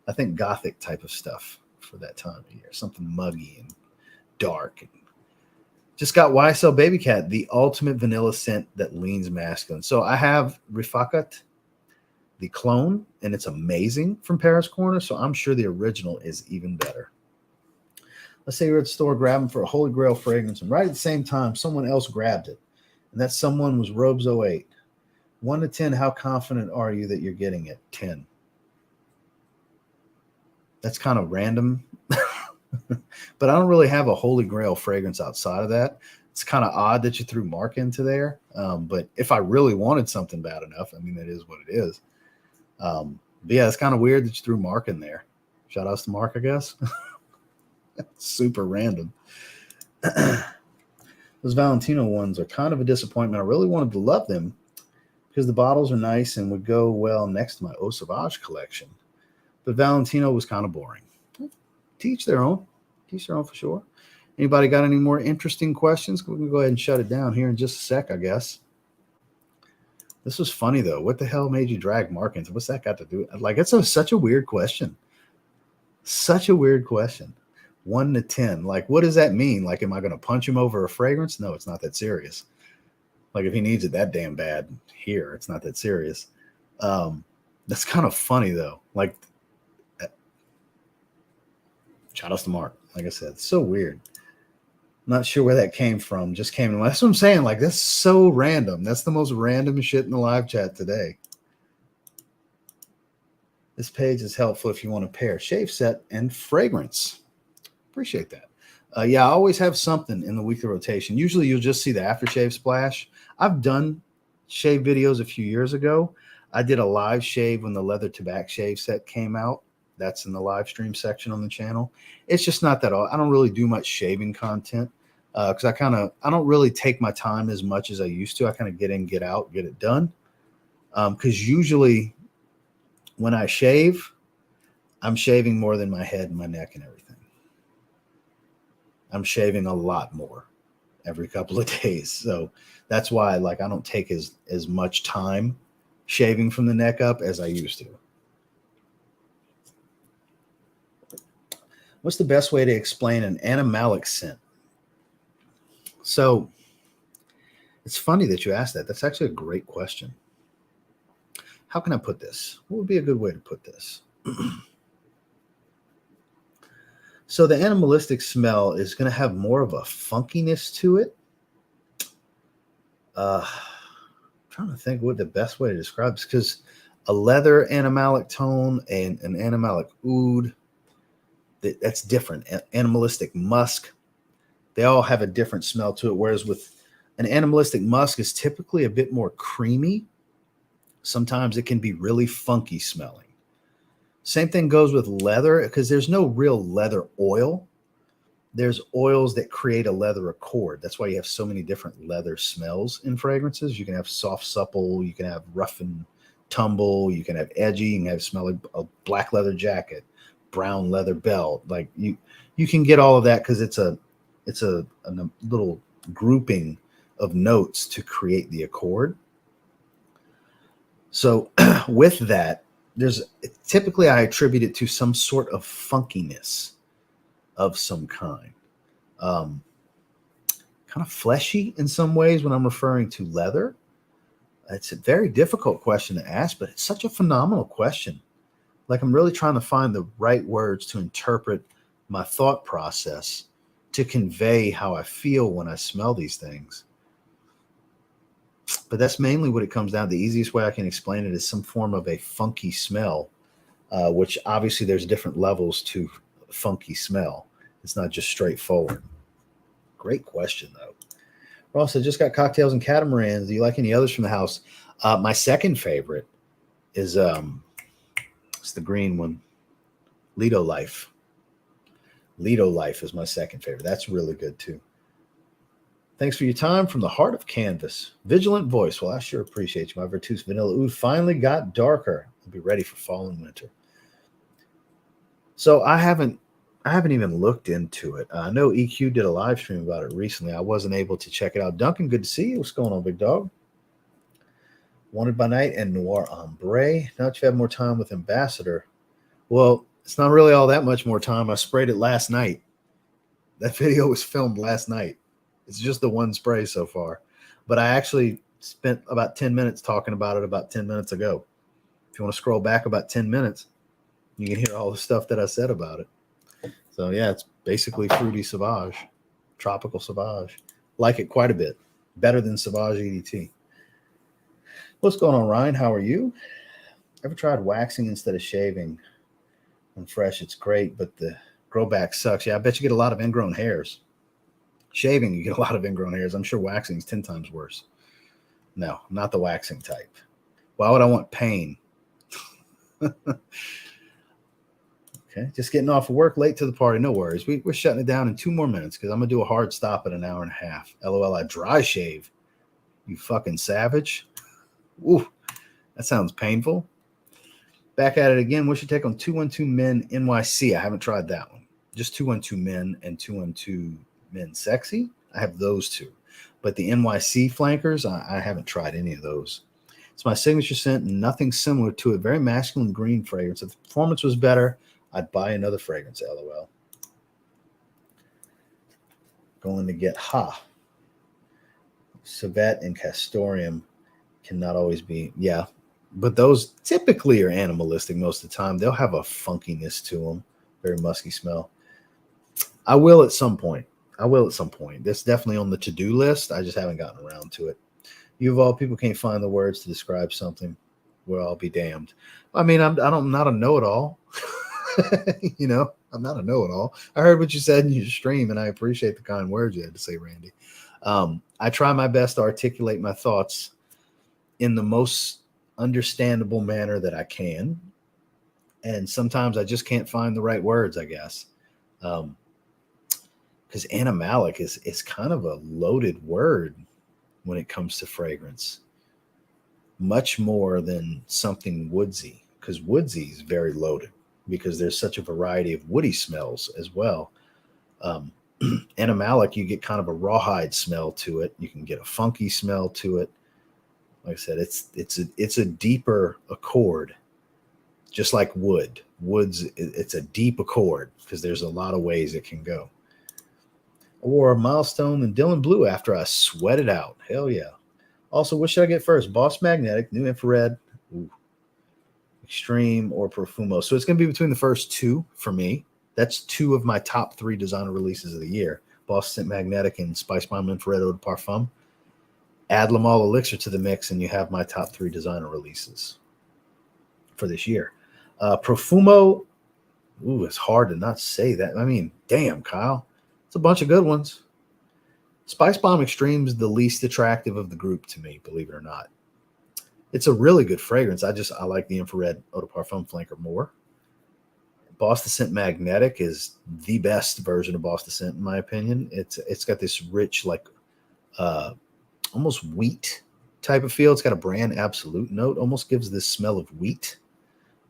I think gothic type of stuff for that time of year. Something muggy and dark. And just got YSL Baby Cat, the ultimate vanilla scent that leans masculine. So I have Rifakat, the clone, and it's amazing from Paris Corner. So I'm sure the original is even better. Let's say you're at the store grabbing for a Holy Grail fragrance, and right at the same time, someone else grabbed it. And that someone was Robes 08. 1 to 10, how confident are you that you're getting it? 10. That's kind of random. But I don't really have a Holy Grail fragrance outside of that. It's kind of odd that you threw Mark into there. But if I really wanted something bad enough, I mean, it is what it is. But yeah, it's kind of weird that you threw Mark in there. Shout outs to Mark, I guess. Super random. Those Valentino ones are kind of a disappointment. I really wanted to love them because the bottles are nice and would go well next to my Eau Sauvage collection. But Valentino was kind of boring. Teach their own. Teach their own for sure. Anybody got any more interesting questions? We can go ahead and shut it down here in just a sec, I guess. This was funny, though. What the hell made you drag Mark into? What's that got to do? Like, it's such a weird question. Such a weird question. 1 to 10. Like, what does that mean? Like, am I going to punch him over a fragrance? No, it's not that serious. Like, if he needs it that damn bad here, it's not that serious. That's kind of funny, though. Like, shout outs to Mark. Like I said, it's so weird. Not sure where that came from. Just came in. That's what I'm saying. Like, that's so random. That's the most random shit in the live chat today. This page is helpful if you want to pair shave set and fragrance. Appreciate that. Yeah, I always have something in the weekly rotation. Usually you'll just see the aftershave splash. I've done shave videos a few years ago. I did a live shave when the leather tobacco shave set came out. That's in the live stream section on the channel. It's just not that all. I don't really do much shaving content because I don't really take my time as much as I used to. I kind of get in, get out, get it done. Because usually when I shave, I'm shaving more than my head and my neck and everything. I'm shaving a lot more every couple of days. So that's why I don't take as much time shaving from the neck up as I used to. What's the best way to explain an animalic scent? So it's funny that you asked that. That's actually a great question. how can I put this? What would be a good way to put this? So the animalistic smell is going to have more of a funkiness to it. I'm trying to think what the best way to describe this, because a leather animalic tone and an animalic oud, that's different. Animalistic musk, they all have a different smell to it. Whereas with an animalistic musk is typically a bit more creamy. Sometimes it can be really funky smelling. Same thing goes with leather, because there's no real leather oil. There's oils that create a leather accord. That's why you have so many different leather smells in fragrances. You can have soft, supple. You can have rough and tumble. You can have edgy. You can have smell like a black leather jacket, brown leather belt. Like you can get all of that because it's a little grouping of notes to create the accord. So with that, typically I attribute it to some sort of funkiness of some kind. Kind of fleshy in some ways when I'm referring to leather. It's a very difficult question to ask, but it's such a phenomenal question. Like I'm really trying to find the right words to interpret my thought process to convey how I feel when I smell these things. But that's mainly what it comes down to. The easiest way I can explain it is some form of a funky smell, which obviously there's different levels to funky smell. It's not just straightforward. Great question, though. Ross, I just got cocktails and catamarans. Do you like any others from the house? My second favorite is it's the green one, Lido Life. Lido Life is my second favorite. That's really good, too. Thanks for your time from the heart of Canvas. Vigilant voice. Well, I sure appreciate you. My Vertus Vanilla Oud finally got darker. I'll be ready for fall and winter. So I haven't even looked into it. I know EQ did a live stream about it recently. I wasn't able to check it out. Duncan, good to see you. What's going on, big dog? Wanted by Night and Noir Ombre. Now that you have more time with Ambassador. Well, it's not really all that much more time. I sprayed it last night. That video was filmed last night. It's just the one spray so far. But I actually spent about 10 minutes talking about it about 10 minutes ago. If you want to scroll back about 10 minutes, you can hear all the stuff that I said about it. So, yeah, it's basically fruity Sauvage, tropical Sauvage. Like it quite a bit. Better than Sauvage EDT. What's going on, Ryan? How are you? Ever tried waxing instead of shaving? When fresh, it's great, but the grow back sucks. Yeah, I bet you get a lot of ingrown hairs. Shaving, you get a lot of ingrown hairs. I'm sure waxing is 10 times worse. No, I'm not the waxing type. Why would I want pain? Okay, just getting off of work, late to the party. No worries. We're shutting it down in 2 more minutes because I'm going to do a hard stop at 1.5 hours. LOL, I dry shave. You fucking savage. Ooh, that sounds painful. Back at it again. What's your take on 212 Men NYC? I haven't tried that one. Just 212 Men and 212 Men Sexy. I have those two. But the NYC flankers, I haven't tried any of those. It's my signature scent, nothing similar to it. Very masculine green fragrance. If the performance was better, I'd buy another fragrance, LOL. Going to get Civet and Castoreum cannot always be, yeah. But those typically are animalistic most of the time. They'll have a funkiness to them. Very musky smell. I will at some point. That's definitely on the to-do list. I just haven't gotten around to it. You of all people can't find the words to describe something. Well, I'll be damned. I mean, I'm not a know-it-all. You know, I'm not a know-it-all. I heard what you said in your stream, and I appreciate the kind words you had to say, Randy. I try my best to articulate my thoughts in the most understandable manner that I can. And sometimes I just can't find the right words, I guess. Because animalic is kind of a loaded word when it comes to fragrance. Much more than something woodsy. Because woodsy is very loaded. Because there's such a variety of woody smells as well. Animalic, you get kind of a rawhide smell to it. You can get a funky smell to it. Like I said, it's a deeper accord, just like wood. Wood's it's a deep accord because there's a lot of ways it can go. I wore a Milestone and Dylan Blue after I sweated out. Hell yeah. Also, what should I get first? Boss Magnetic, New Infrared. Ooh, Extreme or Profumo. So it's going to be between the first two for me. That's two of my top 3 designer releases of the year. Boston Magnetic and Spice Bomb Infrared Eau de Parfum. Add Lamal Elixir to the mix, and you have my top 3 designer releases for this year. Profumo, ooh, it's hard to not say that. I mean, damn, Kyle. It's a bunch of good ones. Spice Bomb Extreme is the least attractive of the group to me, believe it or not. It's a really good fragrance. I like the Infrared Eau de Parfum flanker more. Boston Scent Magnetic is the best version of Boston Scent, in my opinion. It's got this rich, like, almost wheat type of feel. It's got a brand absolute note. Almost gives this smell of wheat.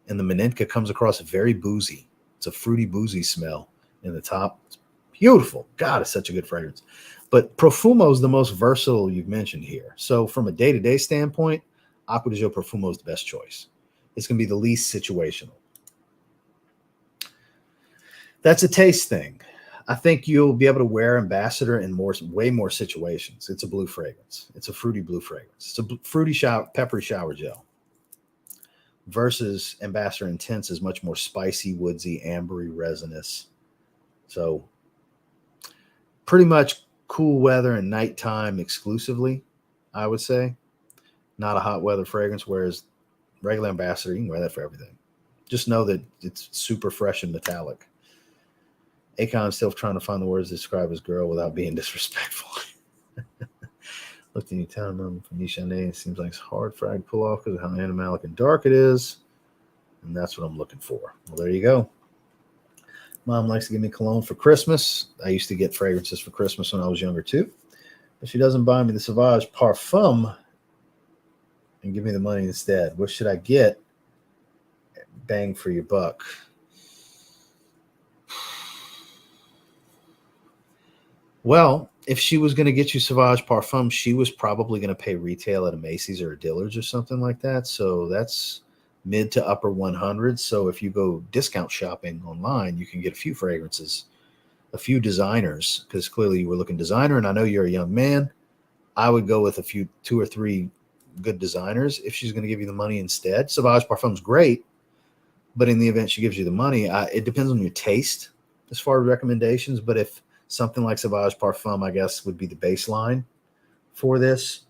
And the Meninka comes across very boozy. It's a fruity, boozy smell in the top. It's beautiful. God, it's such a good fragrance. But Profumo is the most versatile you've mentioned here. So from a day-to-day standpoint, Acqua di Gio Profumo is the best choice. It's going to be the least situational. That's a taste thing. I think you'll be able to wear Ambassador in way more situations. It's a blue fragrance. It's a fruity blue fragrance. It's a fruity peppery shower gel. Versus Ambassador Intense is much more spicy, woodsy, ambery, resinous. So pretty much cool weather and nighttime exclusively, I would say. Not a hot weather fragrance, whereas regular Ambassador, you can wear that for everything. Just know that it's super fresh and metallic. Akon's still trying to find the words to describe his girl without being disrespectful. Looked in your town from Nishane. It seems like it's hard for I to pull off because of how animalic and dark it is. And that's what I'm looking for. Well, there you go. Mom likes to give me cologne for Christmas. I used to get fragrances for Christmas when I was younger too. But she doesn't buy me the Sauvage Parfum and give me the money instead. What should I get? Bang for your buck. Well, if she was going to get you Sauvage Parfum, she was probably going to pay retail at a Macy's or a Dillard's or something like that. So that's mid to upper 100s. So if you go discount shopping online, you can get a few fragrances, a few designers, because clearly you were looking designer, and I know you're a young man. I would go with 2 or 3 good designers if she's going to give you the money instead. Sauvage Parfum's great, but in the event she gives you the money, it depends on your taste as far as recommendations. But if something like Sauvage Parfum, I guess, would be the baseline for this.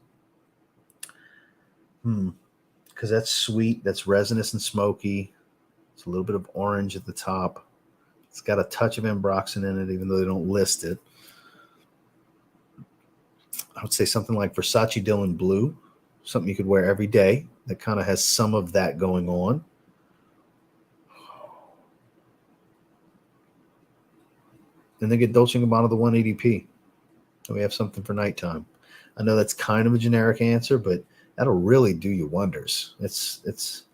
Because that's sweet, that's resinous and smoky. It's a little bit of orange at the top. It's got a touch of ambroxan in it, even though they don't list it. I would say something like Versace Dylan Blue, something you could wear every day that kind of has some of that going on. And then get Dolce & Gabbana the 180p. And we have something for nighttime. I know that's kind of a generic answer, but that'll really do you wonders. It's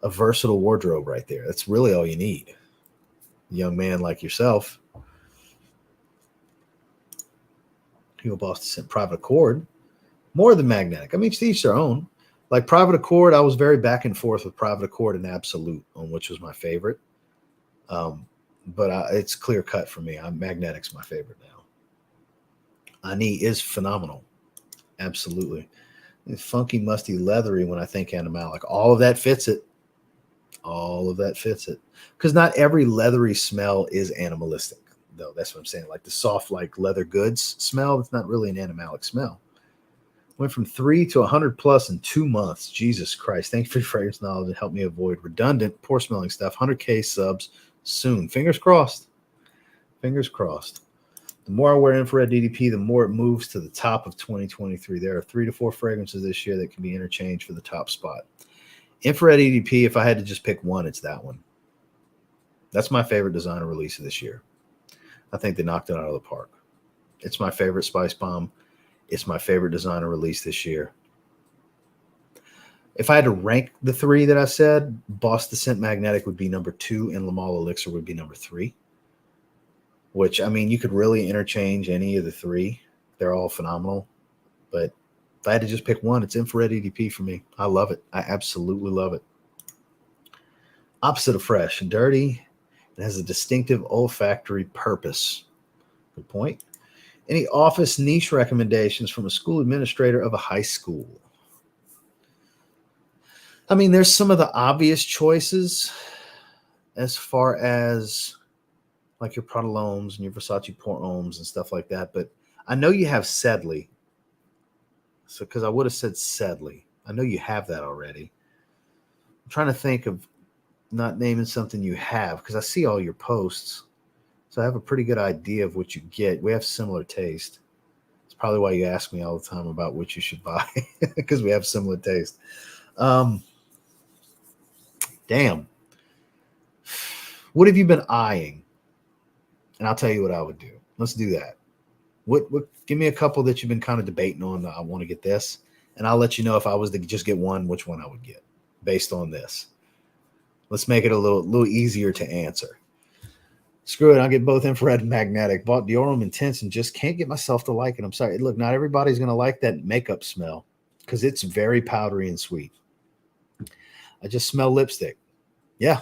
a versatile wardrobe right there. That's really all you need. A young man like yourself. Hugo Boss sent Private Accord. More than Magnetic. I mean, to each their own. Like Private Accord, I was very back and forth with Private Accord and Absolute on which was my favorite. But it's clear cut for me. Magnetic's my favorite now. Ani is phenomenal. Absolutely. It's funky, musty, leathery when I think animalic. All of that fits it. All of that fits it. Because not every leathery smell is animalistic, though. That's what I'm saying. Like the soft, like leather goods smell, it's not really an animalic smell. Went from 3 to 100 plus in 2 months. Jesus Christ. Thank you for your fragrance knowledge and help me avoid redundant, poor smelling stuff. 100K subs soon. Fingers crossed. Fingers crossed. The more I wear Infrared DDP, the more it moves to the top of 2023. There are 3 to 4 fragrances this year that can be interchanged for the top spot. Infrared EDP, if I had to just pick one, it's that one. That's my favorite designer release of this year. I think they knocked it out of the park. It's my favorite Spice Bomb. It's my favorite designer release this year. If I had to rank the 3 that I said, Boss the Scent Magnetic would be number 2 and Lamal Elixir would be number 3. Which, I mean, you could really interchange any of the 3. They're all phenomenal. But if I had to just pick one, it's Infrared EDP for me. I love it. I absolutely love it. Opposite of fresh and dirty. It has a distinctive olfactory purpose. Good point. Any office niche recommendations from a school administrator of a high school? I mean, there's some of the obvious choices as far as like your Prada L'Homes and your Versace Pour Homes and stuff like that. But I know you have Sedley. So, because I would have said Sedley. I know you have that already. I'm trying to think of not naming something you have because I see all your posts. So I have a pretty good idea of what you get. We have similar taste. It's probably why you ask me all the time about what you should buy because we have similar taste. Damn. What have you been eyeing? And I'll tell you what I would do. Let's do that. What give me a couple that you've been kind of debating on. I want to get this, and I'll let you know if I was to just get one, which one I would get based on this. Let's make it a little easier to answer. Screw it, I'll get both infrared and magnetic. Bought Diorum Intense and just can't get myself to like it. I'm sorry. Look, not everybody's going to like that makeup smell because it's very powdery and sweet. I just smell lipstick. Yeah,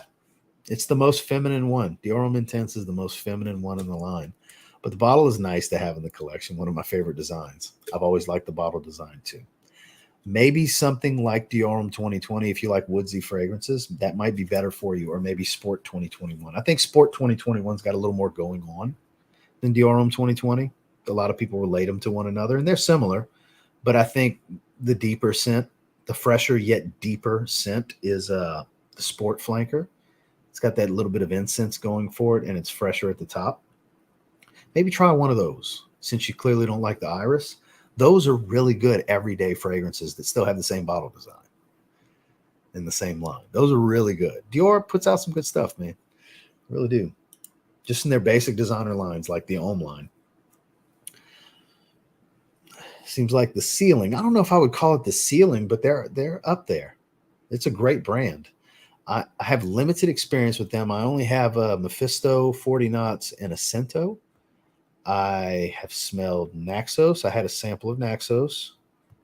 it's the most feminine one. Diorum Intense is the most feminine one in the line. But the bottle is nice to have in the collection. One of my favorite designs. I've always liked the bottle design too. Maybe something like Diorum 2020, if you like woodsy fragrances, that might be better for you, or maybe Sport 2021. I think Sport 2021's got a little more going on than Diorum 2020. A lot of people relate them to one another, and they're similar. But I think the deeper scent, the fresher yet deeper scent is the Sport Flanker. It's got that little bit of incense going for it, and it's fresher at the top. Maybe try one of those since you clearly don't like the iris. Those are really good everyday fragrances that still have the same bottle design in the same line. Those are really good. Dior puts out some good stuff, man. Really do. Just in their basic designer lines like the Homme line. Seems like the Ceiling. I don't know if I would call it the Ceiling, but they're up there. It's a great brand. I have limited experience with them. I only have a Mephisto, 40 Knots, and a Cento. I have smelled Naxos. I had a sample of Naxos,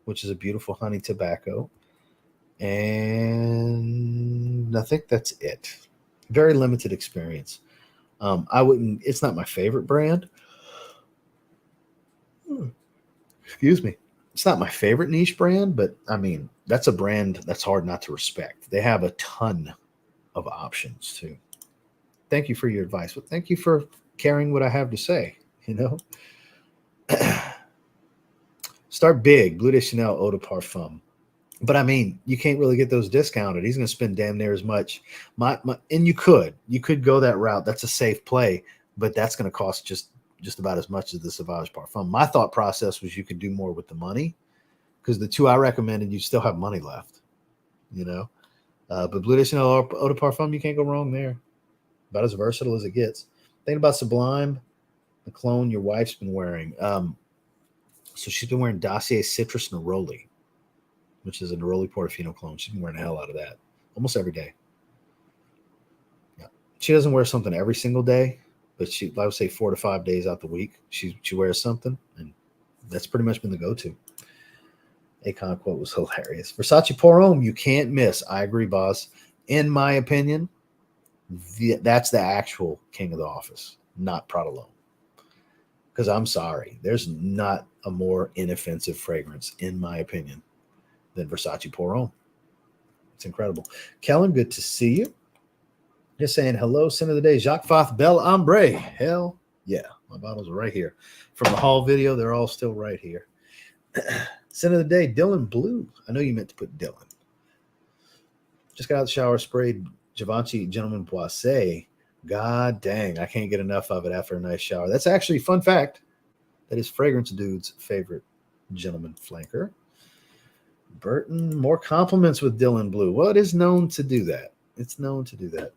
which is a beautiful honey tobacco. And I think that's it. Very limited experience. It's not my favorite brand. Excuse me. It's not my favorite niche brand, but I mean, that's a brand that's hard not to respect. They have a ton of options too. Thank you for your advice. But thank you for caring what I have to say. You know, start big. Bleu de Chanel Eau de Parfum, but I mean, you can't really get those discounted. He's going to spend damn near as much. And you could go that route. That's a safe play, but that's going to cost just about as much as the Sauvage Parfum. My thought process was you could do more with the money because the two I recommended, you still have money left. You know, but Bleu de Chanel Eau de Parfum, you can't go wrong there. About as versatile as it gets. Think about Sublime. The clone your wife's been wearing. So she's been wearing Dossier Citrus Neroli, which is a Neroli Portofino clone. She's been wearing the hell out of that almost every day. Yeah, she doesn't wear something every single day, but I would say 4 to 5 days out the week, she wears something, and that's pretty much been the go-to. Akon quote was hilarious. Versace Pour Homme, you can't miss. I agree, boss. In my opinion, that's the actual king of the office, not Prada L'Homme. Because I'm sorry, there's not a more inoffensive fragrance, in my opinion, than Versace Pour Homme. It's incredible. Kellen, good to see you. Just saying hello, sin of the day. Jacques Fath Belle Ombre. Hell yeah. My bottles are right here. From the haul video, they're all still right here. Sin of the day, Dylan Blue. I know you meant to put Dylan. Just got out of the shower, sprayed Givenchy Gentleman Boisset. God dang, I can't get enough of it after a nice shower. That's actually a fun fact. That is Fragrance Dude's favorite gentleman flanker. Burton, more compliments with Dylan Blue. Well, it is known to do that. It's known to do that.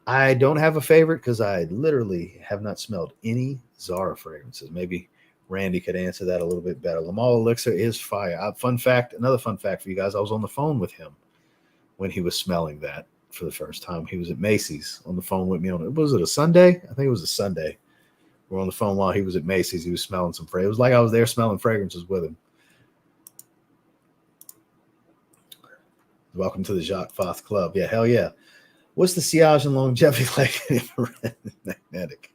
I don't have a favorite because I literally have not smelled any Zara fragrances. Maybe Randy could answer that a little bit better. Lamal Elixir is fire. Another fun fact for you guys. I was on the phone with him when he was smelling that for the first time. He was at Macy's on the phone with me was it a Sunday? I think it was a Sunday. We're on the phone while he was at Macy's. He was smelling some fragrance. It was like I was there smelling fragrances with him. Welcome to the Jacques Fath Club. Yeah, hell yeah. What's the sillage and longevity like in infrared and magnetic?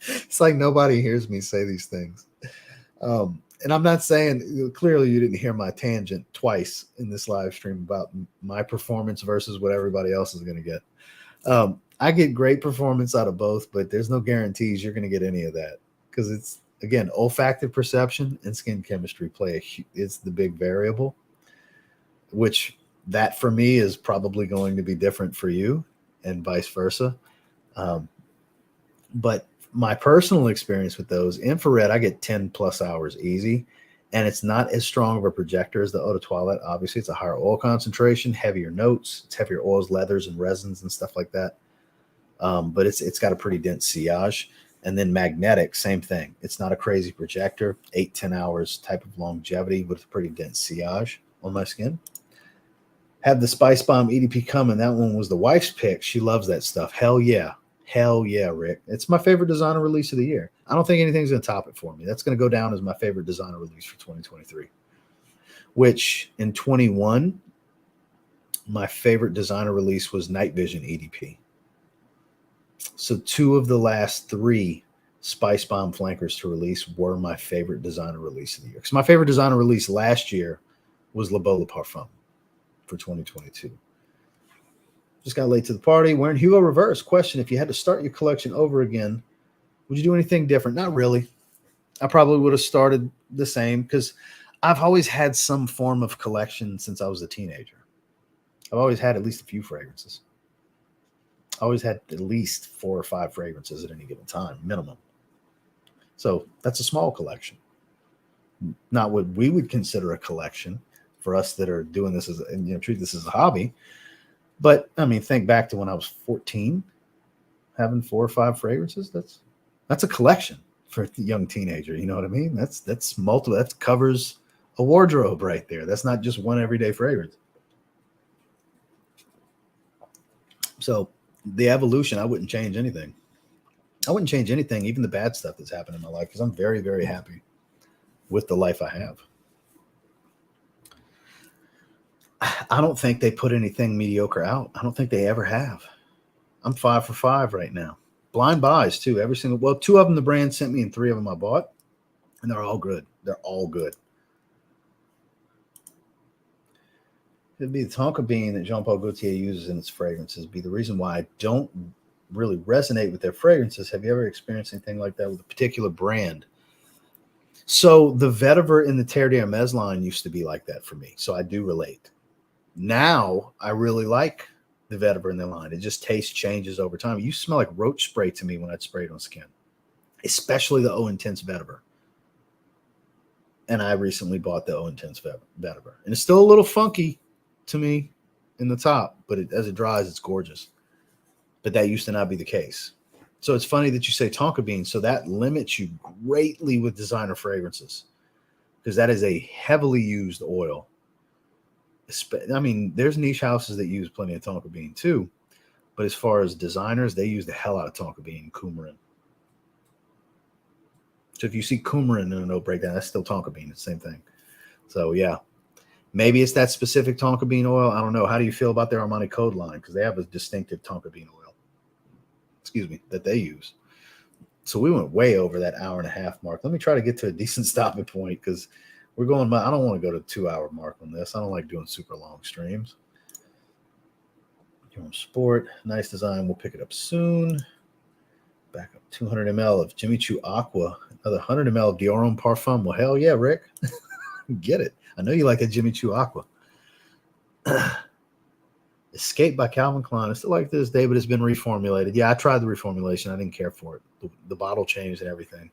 It's like nobody hears me say these things. and I'm not saying, clearly you didn't hear my tangent twice in this live stream about my performance versus what everybody else is going to get. I get great performance out of both, but there's no guarantees you're going to get any of that because it's, again, olfactive perception and skin chemistry it's the big variable, which that for me is probably going to be different for you and vice versa. But my personal experience with those infrared, I get 10 plus hours easy, and it's not as strong of a projector as the eau de toilette. Obviously, it's a higher oil concentration, heavier notes, it's heavier oils, leathers, and resins and stuff like that. But it's got a pretty dense sillage. And then magnetic, same thing. It's not a crazy projector, 8-10 hours type of longevity with a pretty dense sillage on my skin. Had the Spice Bomb EDP coming. That one was the wife's pick. She loves that stuff. Hell yeah. Hell yeah, Rick. It's my favorite designer release of the year. I don't think anything's going to top it for me. That's going to go down as my favorite designer release for 2023. Which in 21, my favorite designer release was Night Vision EDP. So 2 of the last 3 Spice Bomb flankers to release were my favorite designer release of the year. Because my favorite designer release last year was Le Beau Le Parfum for 2022. Just got late to the party. Wearing Hugo Reverse. Question: if you had to start your collection over again, would you do anything different? Not really. I probably would have started the same because I've always had some form of collection since I was a teenager. I've always had at least a few fragrances. I always had at least 4 or 5 fragrances at any given time, minimum. So that's a small collection. Not what we would consider a collection for us that are doing this as, treat this as a hobby. But I mean, think back to when I was 14, having 4 or 5 fragrances. That's a collection for a young teenager. You know what I mean? That's multiple. That covers a wardrobe right there. That's not just one everyday fragrance. So the evolution, I wouldn't change anything. I wouldn't change anything, even the bad stuff that's happened in my life, because I'm very, very happy with the life I have. I don't think they put anything mediocre out. I don't think they ever have. I'm 5 for 5 right now. Blind buys too. 2 of them the brand sent me and 3 of them I bought, and they're all good. They're all good. It'd be the tonka bean that Jean-Paul Gaultier uses in its fragrances. Be the reason why I don't really resonate with their fragrances. Have you ever experienced anything like that with a particular brand? So the vetiver in the Terre d'Hermès line used to be like that for me. So I do relate. Now I really like the vetiver in the line. It just taste changes over time. It used to smell like roach spray to me when I'd spray it on skin, especially the O Intense vetiver. And I recently bought the O Intense vetiver. And it's still a little funky to me in the top, but as it dries, it's gorgeous. But that used to not be the case. So it's funny that you say tonka bean. So that limits you greatly with designer fragrances because that is a heavily used oil. I mean, there's niche houses that use plenty of tonka bean too. But as far as designers, they use the hell out of tonka bean and coumarin. So if you see coumarin in a note breakdown, that's still tonka bean. It's the same thing. So yeah, maybe it's that specific tonka bean oil. I don't know. How do you feel about their Armani Code line? Because they have a distinctive tonka bean oil. That they use. So we went way over that hour and a half mark. Let me try to get to a decent stopping point because we're going. I don't want to go to the 2-hour mark on this. I don't like doing super long streams. Sport, nice design. We'll pick it up soon. Back up 200 ml of Jimmy Choo Aqua. Another 100 ml of Dior Homme Parfum. Well, hell yeah, Rick. Get it. I know you like a Jimmy Choo Aqua. Escape by Calvin Klein. I still like this day, but it's been reformulated. Yeah, I tried the reformulation. I didn't care for it. The bottle changed and everything.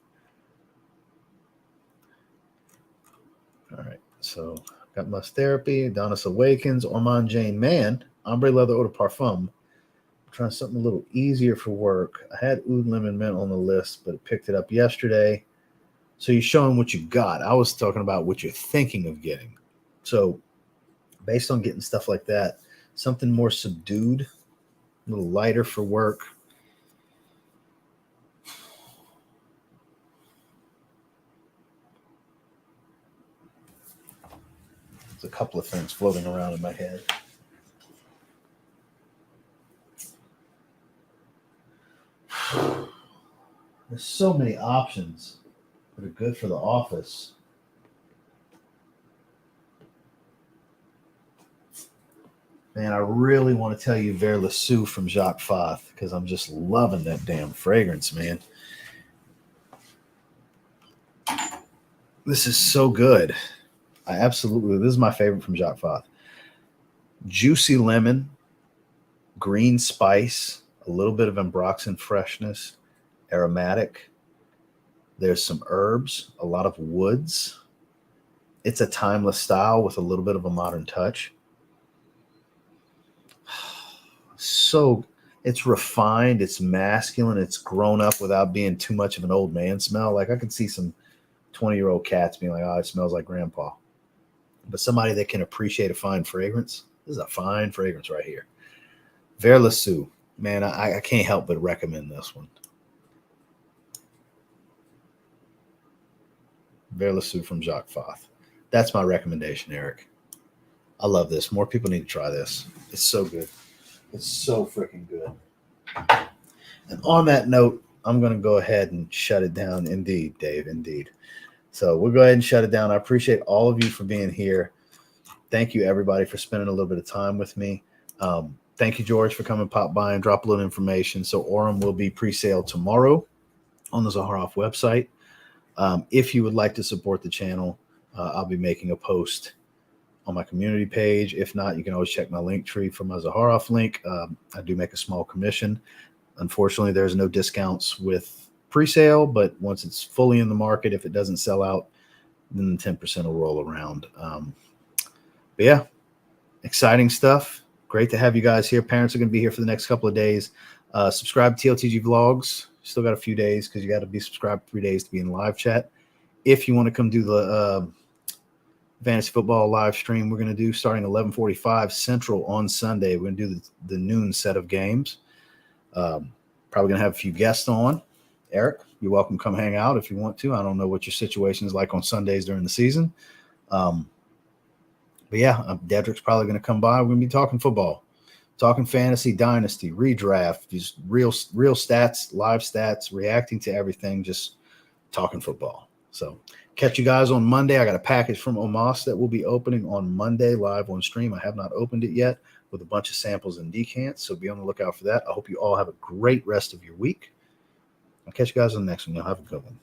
All right. So got Must Therapy, Adonis Awakens, Ormond Jane Man, Ombre Leather Eau de Parfum. I'm trying something a little easier for work. I had Oud Lemon Mint on the list, but picked it up yesterday. So you're showing what you got. I was talking about what you're thinking of getting. So based on getting stuff like that, something more subdued, a little lighter for work. There's a couple of things floating around in my head. There's so many options that are good for the office. Man, I really want to tell you Vers Le Sous from Jacques Fath because I'm just loving that damn fragrance, man. This is so good. This is my favorite from Jacques Fath. Juicy lemon, green spice, a little bit of ambroxan freshness, aromatic. There's some herbs, a lot of woods. It's a timeless style with a little bit of a modern touch. So it's refined, it's masculine, it's grown up without being too much of an old man smell. Like I could see some 20-year-old cats being like, oh, it smells like grandpa. But somebody that can appreciate a fine fragrance, this is a fine fragrance right here. Vers Le Sous. Man, I can't help but recommend this one. Vers Le Sous from Jacques Fath. That's my recommendation, Eric. I love this. More people need to try this. It's so good. It's so freaking good. And on that note, I'm going to go ahead and shut it down. Indeed, Dave, indeed. So we'll go ahead and shut it down. I appreciate all of you for being here. Thank you, everybody, for spending a little bit of time with me. Thank you, George, for coming pop by and drop a little information. So Aurum will be pre-sale tomorrow on the Zaharoff website. If you would like to support the channel, I'll be making a post on my community page. If not, you can always check my link tree for my Zaharoff link. I do make a small commission. Unfortunately, there's no discounts with pre-sale, but once it's fully in the market, if it doesn't sell out, then the 10% will roll around. But yeah, exciting stuff. Great to have you guys here. Parents are going to be here for the next couple of days. Subscribe to TLTG Vlogs. Still got a few days because you got to be subscribed 3 days to be in live chat. If you want to come do the fantasy football live stream, we're going to do starting 11:45 Central on Sunday. We're going to do the noon set of games. Probably going to have a few guests on. Eric, you're welcome to come hang out if you want to. I don't know what your situation is like on Sundays during the season. But yeah, Dedrick's probably going to come by. We're going to be talking football, talking fantasy, dynasty, redraft, just real stats, live stats, reacting to everything, just talking football. So catch you guys on Monday. I got a package from Omas that will be opening on Monday live on stream. I have not opened it yet with a bunch of samples and decants. So be on the lookout for that. I hope you all have a great rest of your week. I'll catch you guys on the next one. Y'all have a good one.